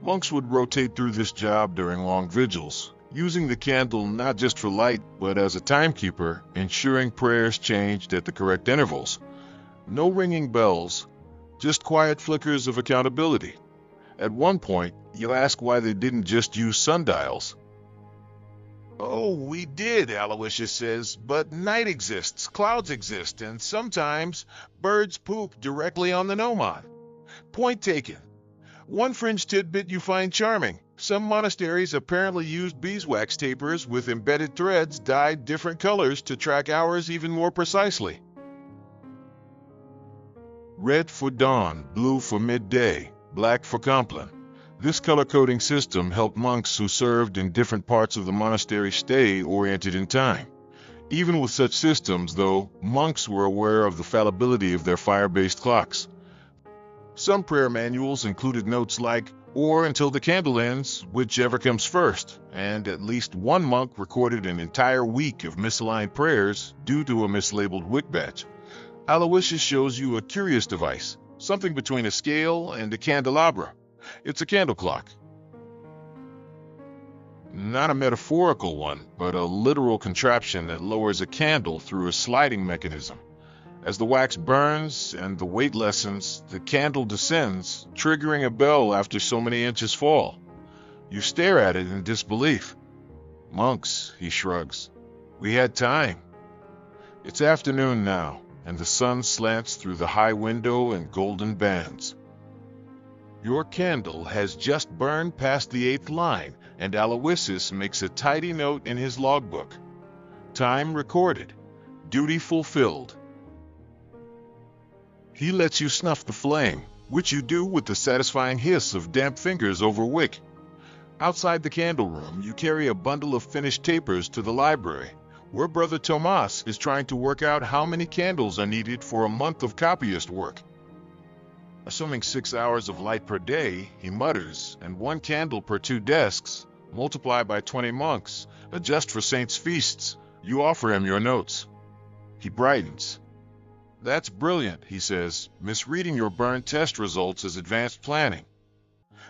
Monks would rotate through this job during long vigils, using the candle not just for light, but as a timekeeper, ensuring prayers changed at the correct intervals. No ringing bells, just quiet flickers of accountability. At one point, you ask why they didn't just use sundials. Oh, we did, Aloysius says, but night exists, clouds exist, and sometimes birds poop directly on the gnomon. Point taken. One fringe tidbit you find charming. Some monasteries apparently used beeswax tapers with embedded threads dyed different colors to track hours even more precisely. Red for dawn, blue for midday, black for compline. This color-coding system helped monks who served in different parts of the monastery stay oriented in time. Even with such systems, though, monks were aware of the fallibility of their fire-based clocks. Some prayer manuals included notes like, "or until the candle ends, whichever comes first," and at least one monk recorded an entire week of misaligned prayers due to a mislabeled wick batch. Aloysius shows you a curious device, something between a scale and a candelabra. It's a candle clock. Not a metaphorical one, but a literal contraption that lowers a candle through a sliding mechanism. As the wax burns and the weight lessens, the candle descends, triggering a bell after so many inches fall. You stare at it in disbelief. "Monks," he shrugs. "We had time." It's afternoon now, and the sun slants through the high window in golden bands. Your candle has just burned past the 8th line, and Aloysius makes a tidy note in his logbook. Time recorded. Duty fulfilled. He lets you snuff the flame, which you do with the satisfying hiss of damp fingers over wick. Outside the candle room, you carry a bundle of finished tapers to the library, where Brother Tomas is trying to work out how many candles are needed for a month of copyist work. Assuming 6 hours of light per day, he mutters, and 1 candle per 2 desks, multiply by 20 monks, adjust for saints' feasts. You offer him your notes. He brightens. "That's brilliant," he says, misreading your burn test results as advanced planning.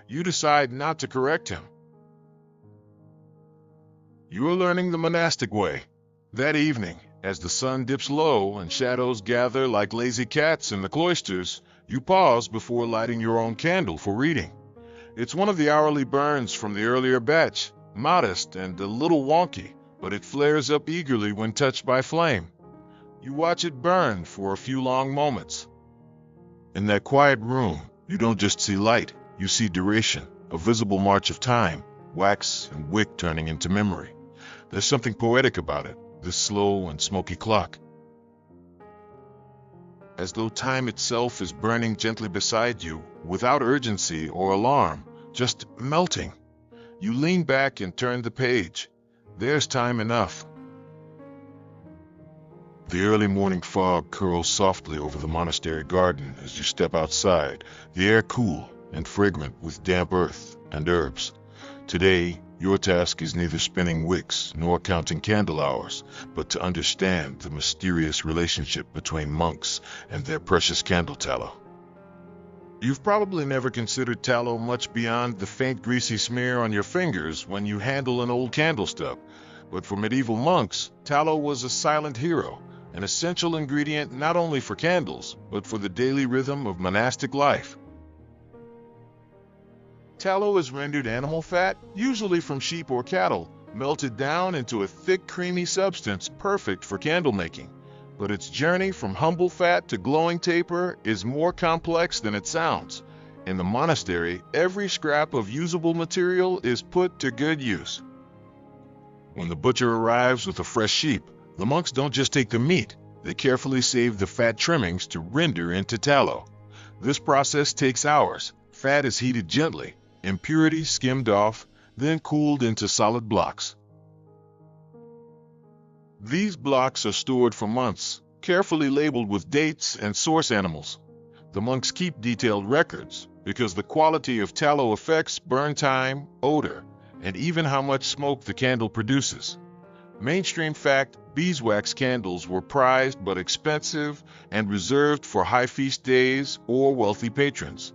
You decide not to correct him. You are learning the monastic way. That evening, as the sun dips low and shadows gather like lazy cats in the cloisters, you pause before lighting your own candle for reading. It's one of the hourly burns from the earlier batch, modest and a little wonky, but it flares up eagerly when touched by flame. You watch it burn for a few long moments. In that quiet room, you don't just see light, you see duration, a visible march of time, wax and wick turning into memory. There's something poetic about it, this slow and smoky clock. As though time itself is burning gently beside you, without urgency or alarm, just melting. You lean back and turn the page. There's time enough. The early morning fog curls softly over the monastery garden as you step outside, the air cool and fragrant with damp earth and herbs. Today, your task is neither spinning wicks nor counting candle hours, but to understand the mysterious relationship between monks and their precious candle tallow. You've probably never considered tallow much beyond the faint greasy smear on your fingers when you handle an old candle stub, but for medieval monks, tallow was a silent hero, an essential ingredient not only for candles, but for the daily rhythm of monastic life. Tallow is rendered animal fat, usually from sheep or cattle, melted down into a thick, creamy substance perfect for candle making. But its journey from humble fat to glowing taper is more complex than it sounds. In the monastery, every scrap of usable material is put to good use. When the butcher arrives with a fresh sheep, the monks don't just take the meat, they carefully save the fat trimmings to render into tallow. This process takes hours. Fat is heated gently, impurities skimmed off, then cooled into solid blocks. These blocks are stored for months, carefully labeled with dates and source animals. The monks keep detailed records because the quality of tallow affects burn time, odor, and even how much smoke the candle produces. Mainstream fact, beeswax candles were prized but expensive and reserved for high feast days or wealthy patrons.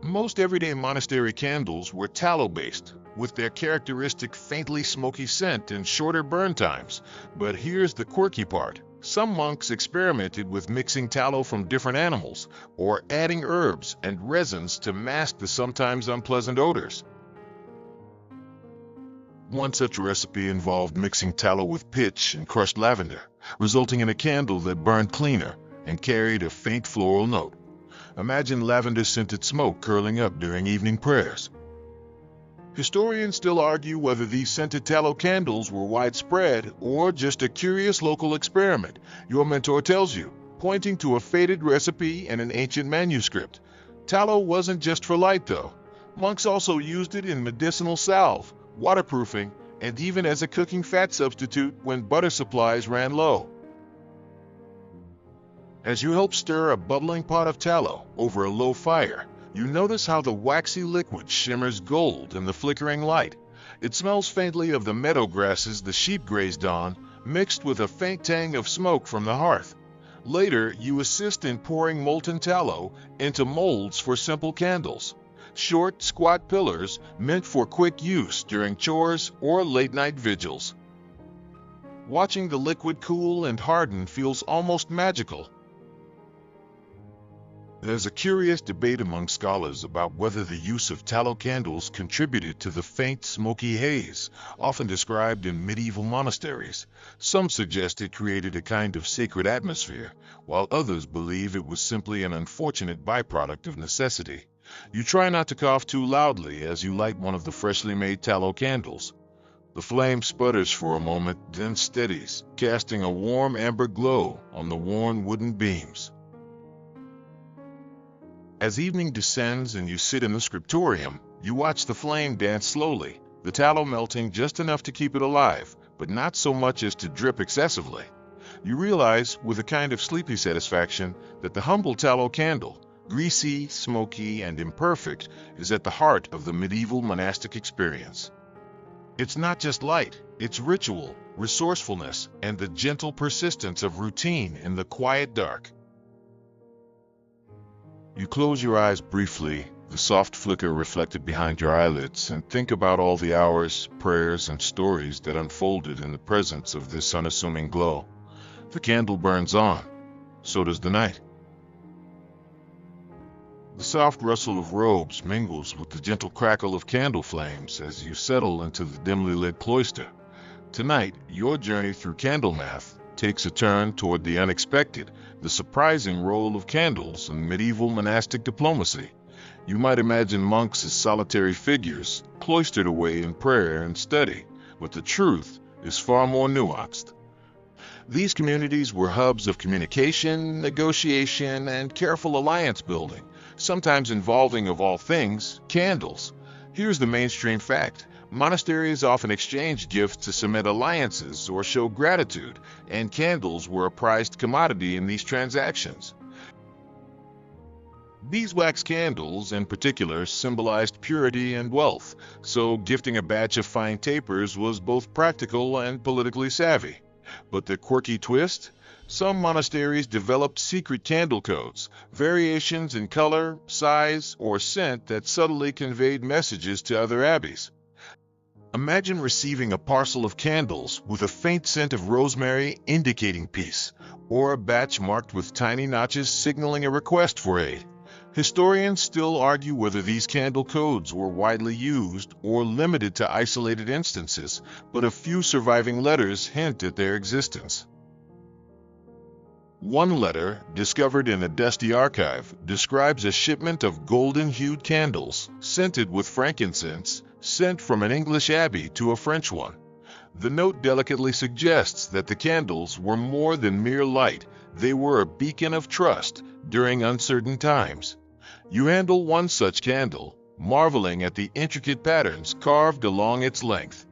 Most everyday monastery candles were tallow-based, with their characteristic faintly smoky scent and shorter burn times. But here's the quirky part. Some monks experimented with mixing tallow from different animals or adding herbs and resins to mask the sometimes unpleasant odors. One such recipe involved mixing tallow with pitch and crushed lavender, resulting in a candle that burned cleaner and carried a faint floral note. Imagine lavender-scented smoke curling up during evening prayers. Historians still argue whether these scented tallow candles were widespread or just a curious local experiment. Your mentor tells you, pointing to a faded recipe and an ancient manuscript. Tallow wasn't just for light, though. Monks also used it in medicinal salve, waterproofing, and even as a cooking fat substitute when butter supplies ran low. As you help stir a bubbling pot of tallow over a low fire, you notice how the waxy liquid shimmers gold in the flickering light. It smells faintly of the meadow grasses the sheep grazed on, mixed with a faint tang of smoke from the hearth. Later, you assist in pouring molten tallow into molds for simple candles. Short, squat pillars meant for quick use during chores or late-night vigils. Watching the liquid cool and harden feels almost magical. There's a curious debate among scholars about whether the use of tallow candles contributed to the faint, smoky haze, often described in medieval monasteries. Some suggest it created a kind of sacred atmosphere, while others believe it was simply an unfortunate byproduct of necessity. You try not to cough too loudly as you light one of the freshly made tallow candles. The flame sputters for a moment, then steadies, casting a warm amber glow on the worn wooden beams. As evening descends and you sit in the scriptorium, you watch the flame dance slowly, the tallow melting just enough to keep it alive, but not so much as to drip excessively. You realize, with a kind of sleepy satisfaction, that the humble tallow candle, greasy, smoky, and imperfect, is at the heart of the medieval monastic experience. It's not just light, it's ritual, resourcefulness, and the gentle persistence of routine in the quiet dark. You close your eyes briefly, the soft flicker reflected behind your eyelids, and think about all the hours, prayers, and stories that unfolded in the presence of this unassuming glow. The candle burns on. So does the night. The soft rustle of robes mingles with the gentle crackle of candle flames as you settle into the dimly lit cloister. Tonight, your journey through candle math takes a turn toward the unexpected, the surprising role of candles in medieval monastic diplomacy. You might imagine monks as solitary figures, cloistered away in prayer and study, but the truth is far more nuanced. These communities were hubs of communication, negotiation, and careful alliance building, sometimes involving, of all things, candles. Here's the mainstream fact. Monasteries often exchanged gifts to cement alliances or show gratitude, and candles were a prized commodity in these transactions. Beeswax candles, in particular, symbolized purity and wealth, so gifting a batch of fine tapers was both practical and politically savvy. But the quirky twist? Some monasteries developed secret candle codes, variations in color, size, or scent that subtly conveyed messages to other abbeys. Imagine receiving a parcel of candles with a faint scent of rosemary indicating peace, or a batch marked with tiny notches signaling a request for aid. Historians still argue whether these candle codes were widely used or limited to isolated instances, but a few surviving letters hint at their existence. One letter, discovered in a dusty archive, describes a shipment of golden-hued candles, scented with frankincense, sent from an English abbey to a French one. The note delicately suggests that the candles were more than mere light. They were a beacon of trust during uncertain times. You handle one such candle, marveling at the intricate patterns carved along its length.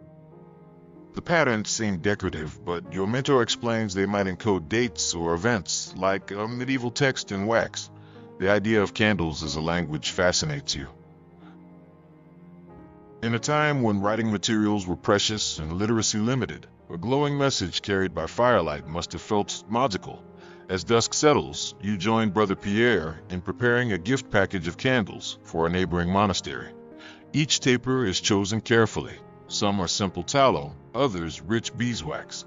The patterns seem decorative, but your mentor explains they might encode dates or events, like a medieval text in wax. The idea of candles as a language fascinates you. In a time when writing materials were precious and literacy limited, a glowing message carried by firelight must have felt magical. As dusk settles, you join Brother Pierre in preparing a gift package of candles for a neighboring monastery. Each taper is chosen carefully. Some are simple tallow, others rich beeswax.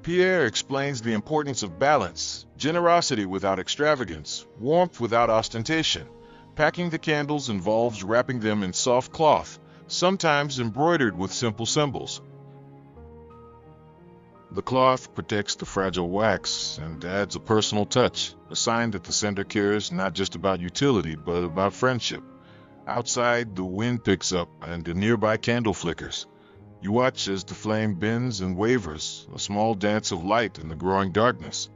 Pierre explains the importance of balance, generosity without extravagance, warmth without ostentation. Packing the candles involves wrapping them in soft cloth, sometimes embroidered with simple symbols. The cloth protects the fragile wax and adds a personal touch, a sign that the sender cares not just about utility but about friendship. Outside, the wind picks up and a nearby candle flickers. You watch as the flame bends and wavers, a small dance of light in the growing darkness.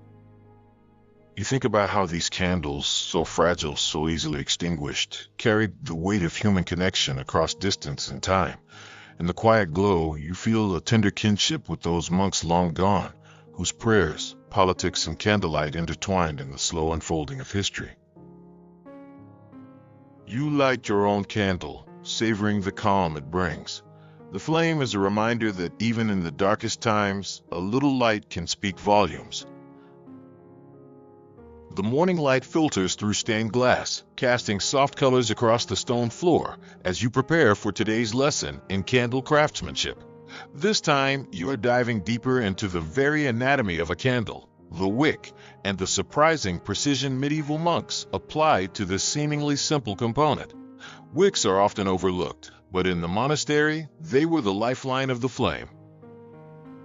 You think about how these candles, so fragile, so easily extinguished, carried the weight of human connection across distance and time. In the quiet glow, you feel a tender kinship with those monks long gone, whose prayers, politics, and candlelight intertwined in the slow unfolding of history. You light your own candle, savoring the calm it brings. The flame is a reminder that even in the darkest times, a little light can speak volumes. The morning light filters through stained glass, casting soft colors across the stone floor as you prepare for today's lesson in candle craftsmanship. This time, you are diving deeper into the very anatomy of a candle, the wick, and the surprising precision medieval monks applied to this seemingly simple component. Wicks are often overlooked, but in the monastery, they were the lifeline of the flame.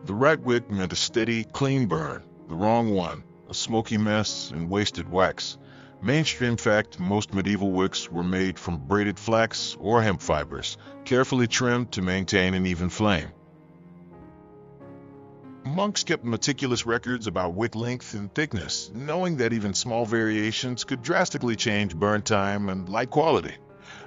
The right wick meant a steady, clean burn, the wrong one, a smoky mess and wasted wax. Mainstream fact, most medieval wicks were made from braided flax or hemp fibers, carefully trimmed to maintain an even flame. Monks kept meticulous records about wick length and thickness, knowing that even small variations could drastically change burn time and light quality.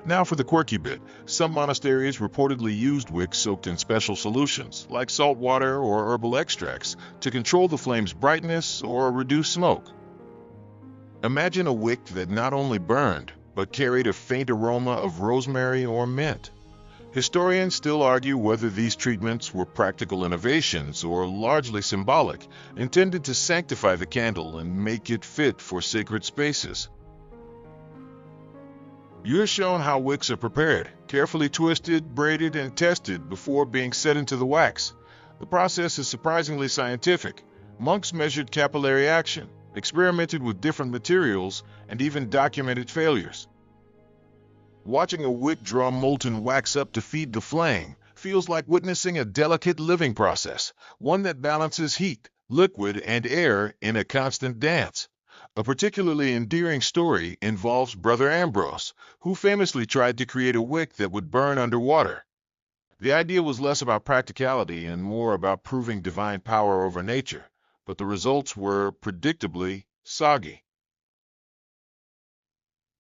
Now for the quirky bit. Some monasteries reportedly used wicks soaked in special solutions, like salt water or herbal extracts, to control the flame's brightness or reduce smoke. Imagine a wick that not only burned, but carried a faint aroma of rosemary or mint. Historians still argue whether these treatments were practical innovations or largely symbolic, intended to sanctify the candle and make it fit for sacred spaces. You're shown how wicks are prepared, carefully twisted, braided, and tested before being set into the wax. The process is surprisingly scientific. Monks measured capillary action, experimented with different materials, and even documented failures. Watching a wick draw molten wax up to feed the flame feels like witnessing a delicate living process, one that balances heat, liquid, and air in a constant dance. A particularly endearing story involves Brother Ambrose, who famously tried to create a wick that would burn underwater. The idea was less about practicality and more about proving divine power over nature, but the results were predictably soggy.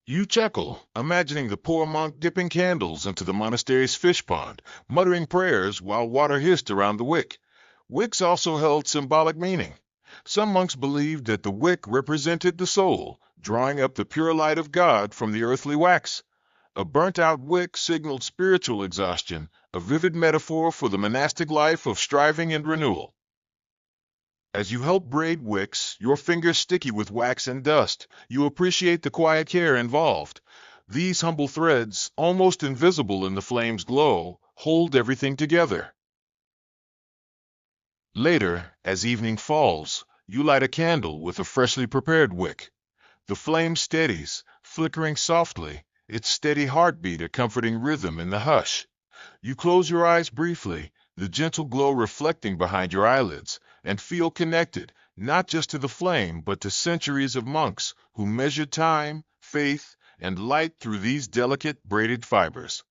You chuckle, imagining the poor monk dipping candles into the monastery's fish pond, muttering prayers while water hissed around the wick. Wicks also held symbolic meaning. Some monks believed that the wick represented the soul, drawing up the pure light of God from the earthly wax. A burnt-out wick signaled spiritual exhaustion, a vivid metaphor for the monastic life of striving and renewal. As you help braid wicks, your fingers sticky with wax and dust, you appreciate the quiet care involved. These humble threads, almost invisible in the flame's glow, hold everything together. Later, as evening falls, you light a candle with a freshly prepared wick. The flame steadies, flickering softly, its steady heartbeat a comforting rhythm in the hush. You close your eyes briefly, the gentle glow reflecting behind your eyelids, and feel connected, not just to the flame, but to centuries of monks who measured time, faith, and light through these delicate braided fibers.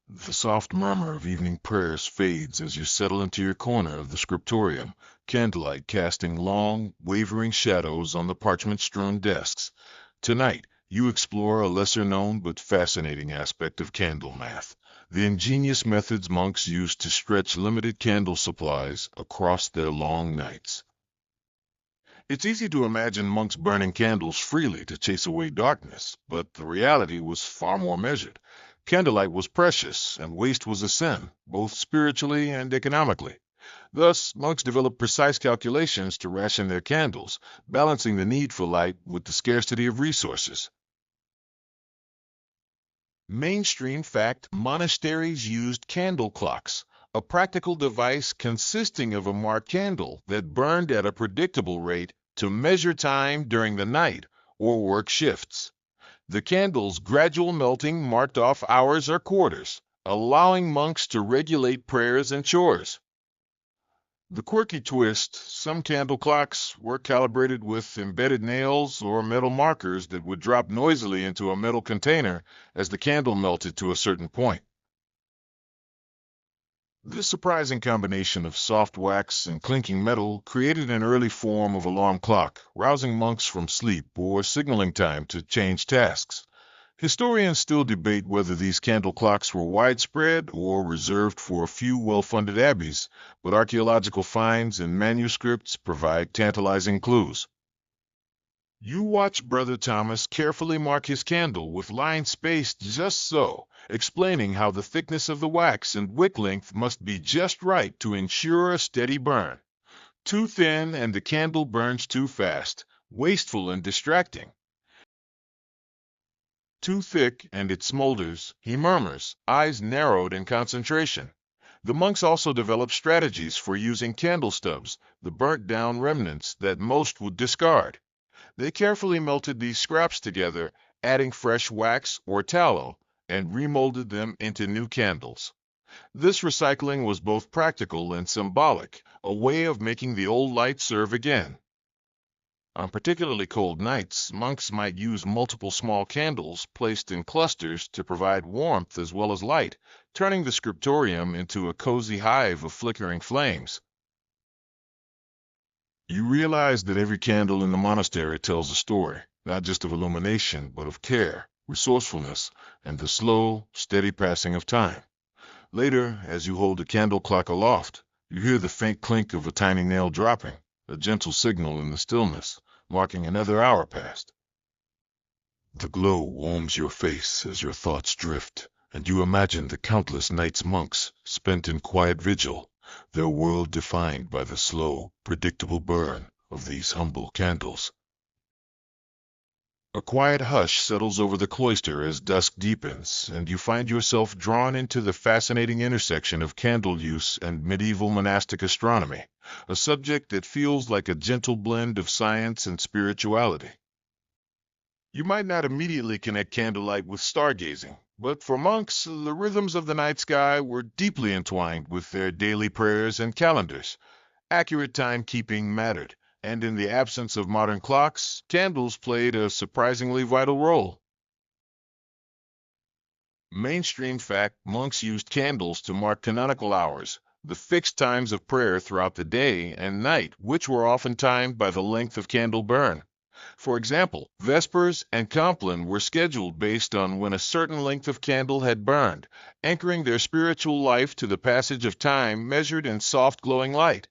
The soft murmur of evening prayers fades as you settle into your corner of the scriptorium, candlelight casting long, wavering shadows on the parchment-strewn desks. Tonight, you explore a lesser-known but fascinating aspect of candle math, the ingenious methods monks used to stretch limited candle supplies across their long nights. It's easy to imagine monks burning candles freely to chase away darkness, but the reality was far more measured. Candlelight was precious, and waste was a sin, both spiritually and economically. Thus, monks developed precise calculations to ration their candles, balancing the need for light with the scarcity of resources. Mainstream fact: monasteries used candle clocks, a practical device consisting of a marked candle that burned at a predictable rate to measure time during the night or work shifts. The candle's gradual melting marked off hours or quarters, allowing monks to regulate prayers and chores. The quirky twist: some candle clocks were calibrated with embedded nails or metal markers that would drop noisily into a metal container as the candle melted to a certain point. This surprising combination of soft wax and clinking metal created an early form of alarm clock, rousing monks from sleep or signaling time to change tasks. Historians still debate whether these candle clocks were widespread or reserved for a few well-funded abbeys, but archaeological finds and manuscripts provide tantalizing clues. You watch Brother Thomas carefully mark his candle with lines spaced just so, explaining how the thickness of the wax and wick length must be just right to ensure a steady burn. Too thin and the candle burns too fast, wasteful and distracting. Too thick and it smolders, he murmurs, eyes narrowed in concentration. The monks also developed strategies for using candle stubs, the burnt-down remnants that most would discard. They carefully melted these scraps together, adding fresh wax or tallow, and remolded them into new candles. This recycling was both practical and symbolic, a way of making the old light serve again. On particularly cold nights, monks might use multiple small candles placed in clusters to provide warmth as well as light, turning the scriptorium into a cozy hive of flickering flames. You realize that every candle in the monastery tells a story, not just of illumination, but of care, resourcefulness, and the slow, steady passing of time. Later, as you hold the candle clock aloft, you hear the faint clink of a tiny nail dropping, a gentle signal in the stillness, marking another hour past. The glow warms your face as your thoughts drift, and you imagine the countless nights monks spent in quiet vigil, their world defined by the slow, predictable burn of these humble candles. A quiet hush settles over the cloister as dusk deepens, and you find yourself drawn into the fascinating intersection of candle use and medieval monastic astronomy, a subject that feels like a gentle blend of science and spirituality. You might not immediately connect candlelight with stargazing, But for monks, the rhythms of the night sky were deeply entwined with their daily prayers and calendars. Accurate timekeeping mattered, and in the absence of modern clocks, candles played a surprisingly vital role. Mainstream fact, monks used candles to mark canonical hours, the fixed times of prayer throughout the day and night, which were often timed by the length of candle burn. For example, Vespers and Compline were scheduled based on when a certain length of candle had burned, anchoring their spiritual life to the passage of time measured in soft glowing light.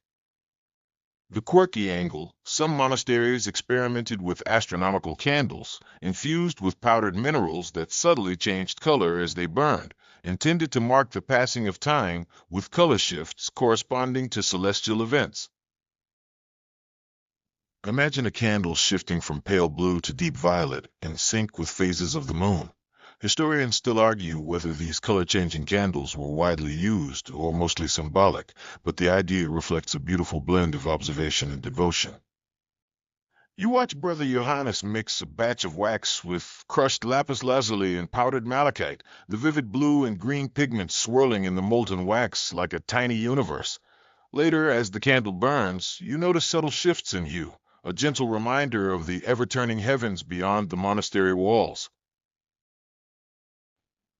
The quirky angle, some monasteries experimented with astronomical candles, infused with powdered minerals that subtly changed color as they burned, intended to mark the passing of time with color shifts corresponding to celestial events. Imagine a candle shifting from pale blue to deep violet in sync with phases of the moon. Historians still argue whether these color-changing candles were widely used or mostly symbolic, but the idea reflects a beautiful blend of observation and devotion. You watch Brother Johannes mix a batch of wax with crushed lapis lazuli and powdered malachite, the vivid blue and green pigments swirling in the molten wax like a tiny universe. Later, as the candle burns, you notice subtle shifts in hue, a gentle reminder of the ever-turning heavens beyond the monastery walls.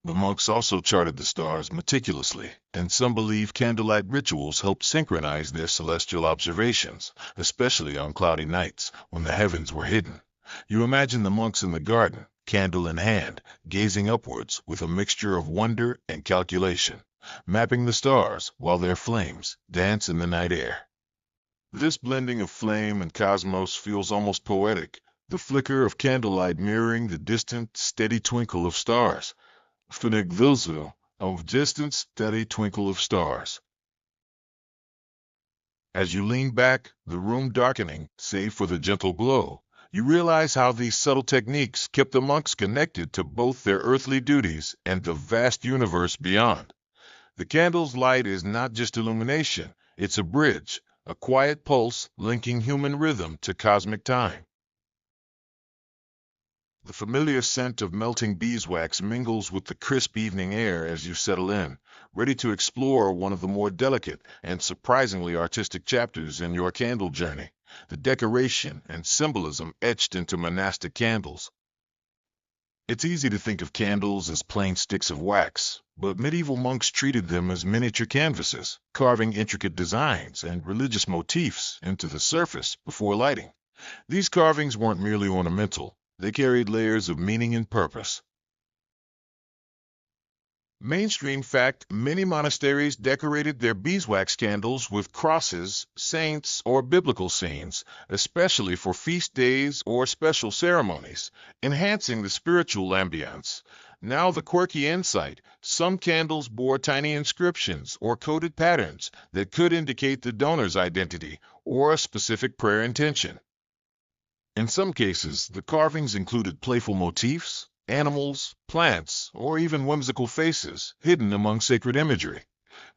The monks also charted the stars meticulously, and some believe candlelight rituals helped synchronize their celestial observations, especially on cloudy nights when the heavens were hidden. You imagine the monks in the garden, candle in hand, gazing upwards with a mixture of wonder and calculation, mapping the stars while their flames dance in the night air. This blending of flame and cosmos feels almost poetic, the flicker of candlelight mirroring the distant, steady twinkle of stars. Vergwilsel, of distant, steady twinkle of stars. As you lean back, the room darkening, save for the gentle glow, you realize how these subtle techniques kept the monks connected to both their earthly duties and the vast universe beyond. The candle's light is not just illumination, it's a bridge, a quiet pulse linking human rhythm to cosmic time. The familiar scent of melting beeswax mingles with the crisp evening air as you settle in, ready to explore one of the more delicate and surprisingly artistic chapters in your candle journey, the decoration and symbolism etched into monastic candles. It's easy to think of candles as plain sticks of wax, but medieval monks treated them as miniature canvases, carving intricate designs and religious motifs into the surface before lighting. These carvings weren't merely ornamental. They carried layers of meaning and purpose. Mainstream fact, many monasteries decorated their beeswax candles with crosses, saints, or biblical scenes, especially for feast days or special ceremonies, enhancing the spiritual ambience. Now the quirky insight, some candles bore tiny inscriptions or coded patterns that could indicate the donor's identity or a specific prayer intention. In some cases, the carvings included playful motifs, animals, plants, or even whimsical faces hidden among sacred imagery.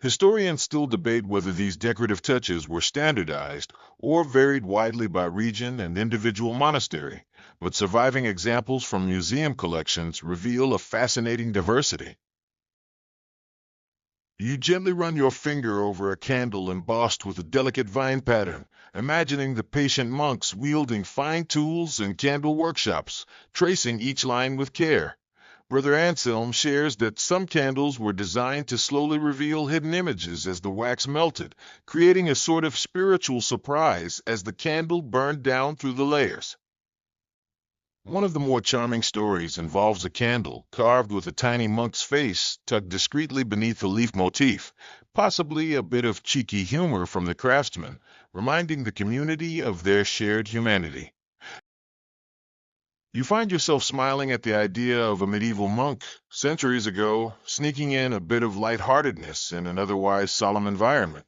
Historians still debate whether these decorative touches were standardized or varied widely by region and individual monastery, but surviving examples from museum collections reveal a fascinating diversity. You gently run your finger over a candle embossed with a delicate vine pattern, imagining the patient monks wielding fine tools in candle workshops, tracing each line with care. Brother Anselm shares that some candles were designed to slowly reveal hidden images as the wax melted, creating a sort of spiritual surprise as the candle burned down through the layers. One of the more charming stories involves a candle carved with a tiny monk's face tucked discreetly beneath a leaf motif, possibly a bit of cheeky humor from the craftsman, reminding the community of their shared humanity. You find yourself smiling at the idea of a medieval monk, centuries ago, sneaking in a bit of lightheartedness in an otherwise solemn environment.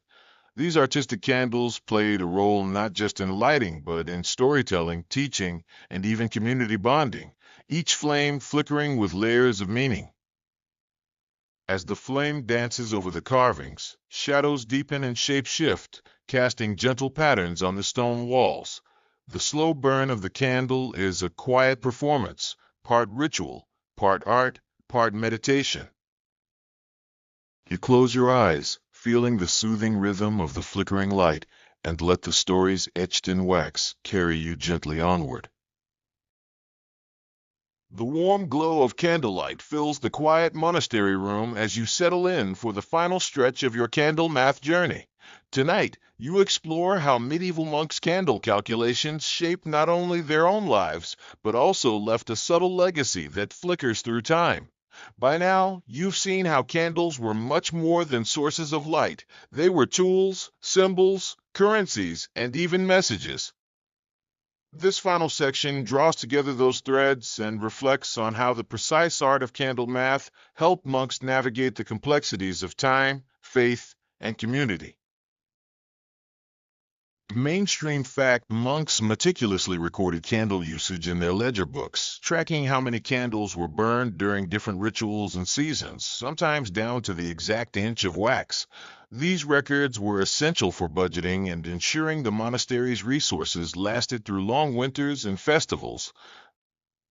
These artistic candles played a role not just in lighting, but in storytelling, teaching, and even community bonding, each flame flickering with layers of meaning. As the flame dances over the carvings, shadows deepen and shape shift, casting gentle patterns on the stone walls. The slow burn of the candle is a quiet performance, part ritual, part art, part meditation. You close your eyes, feeling the soothing rhythm of the flickering light, and let the stories etched in wax carry you gently onward. The warm glow of candlelight fills the quiet monastery room as you settle in for the final stretch of your candle math journey. Tonight, you explore how medieval monks' candle calculations shaped not only their own lives, but also left a subtle legacy that flickers through time. By now, you've seen how candles were much more than sources of light. They were tools, symbols, currencies, and even messages. This final section draws together those threads and reflects on how the precise art of candle math helped monks navigate the complexities of time, faith, and community. Mainstream fact: monks meticulously recorded candle usage in their ledger books, tracking how many candles were burned during different rituals and seasons, sometimes down to the exact inch of wax. These records were essential for budgeting and ensuring the monastery's resources lasted through long winters and festivals.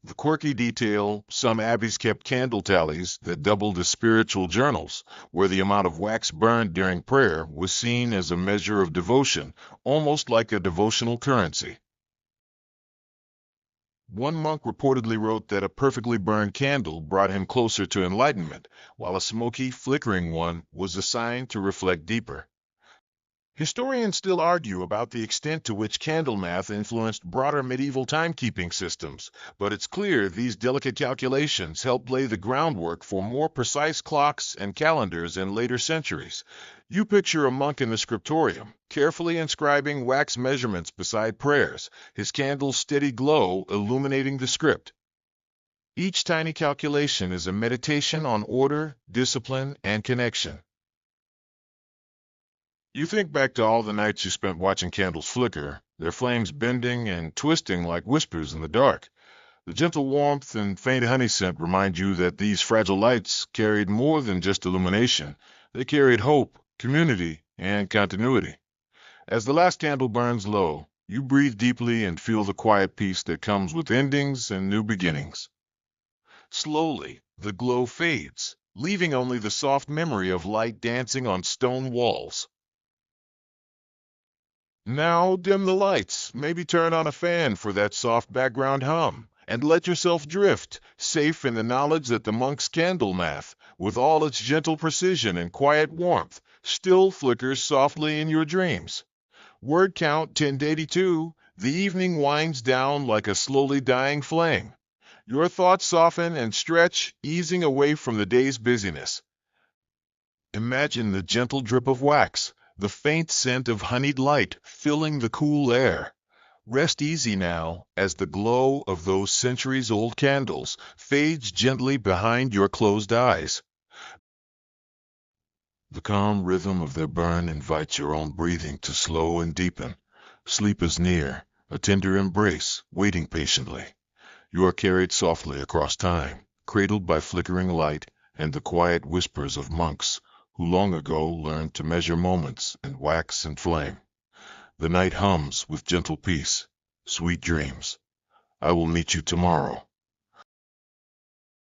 The quirky detail: some abbeys kept candle tallies that doubled as spiritual journals, where the amount of wax burned during prayer was seen as a measure of devotion, almost like a devotional currency. One monk reportedly wrote that a perfectly burned candle brought him closer to enlightenment, while a smoky, flickering one was a sign to reflect deeper. Historians still argue about the extent to which candle math influenced broader medieval timekeeping systems, but it's clear these delicate calculations helped lay the groundwork for more precise clocks and calendars in later centuries. You picture a monk in the scriptorium, carefully inscribing wax measurements beside prayers, his candle's steady glow illuminating the script. Each tiny calculation is a meditation on order, discipline, and connection. You think back to all the nights you spent watching candles flicker, their flames bending and twisting like whispers in the dark. The gentle warmth and faint honey scent remind you that these fragile lights carried more than just illumination. They carried hope, community, and continuity. As the last candle burns low, you breathe deeply and feel the quiet peace that comes with endings and new beginnings. Slowly, the glow fades, leaving only the soft memory of light dancing on stone walls. Now dim the lights, maybe turn on a fan for that soft background hum, and let yourself drift, safe in the knowledge that the monk's candle math, with all its gentle precision and quiet warmth, still flickers softly in your dreams. Word count 1082, the evening winds down like a slowly dying flame. Your thoughts soften and stretch, easing away from the day's busyness. Imagine the gentle drip of wax, the faint scent of honeyed light filling the cool air. Rest easy now as the glow of those centuries-old candles fades gently behind your closed eyes. The calm rhythm of their burn invites your own breathing to slow and deepen. Sleep is near, a tender embrace waiting patiently. You are carried softly across time, cradled by flickering light and the quiet whispers of monks who long ago learned to measure moments in wax and flame. The night hums with gentle peace. Sweet dreams. I will meet you tomorrow.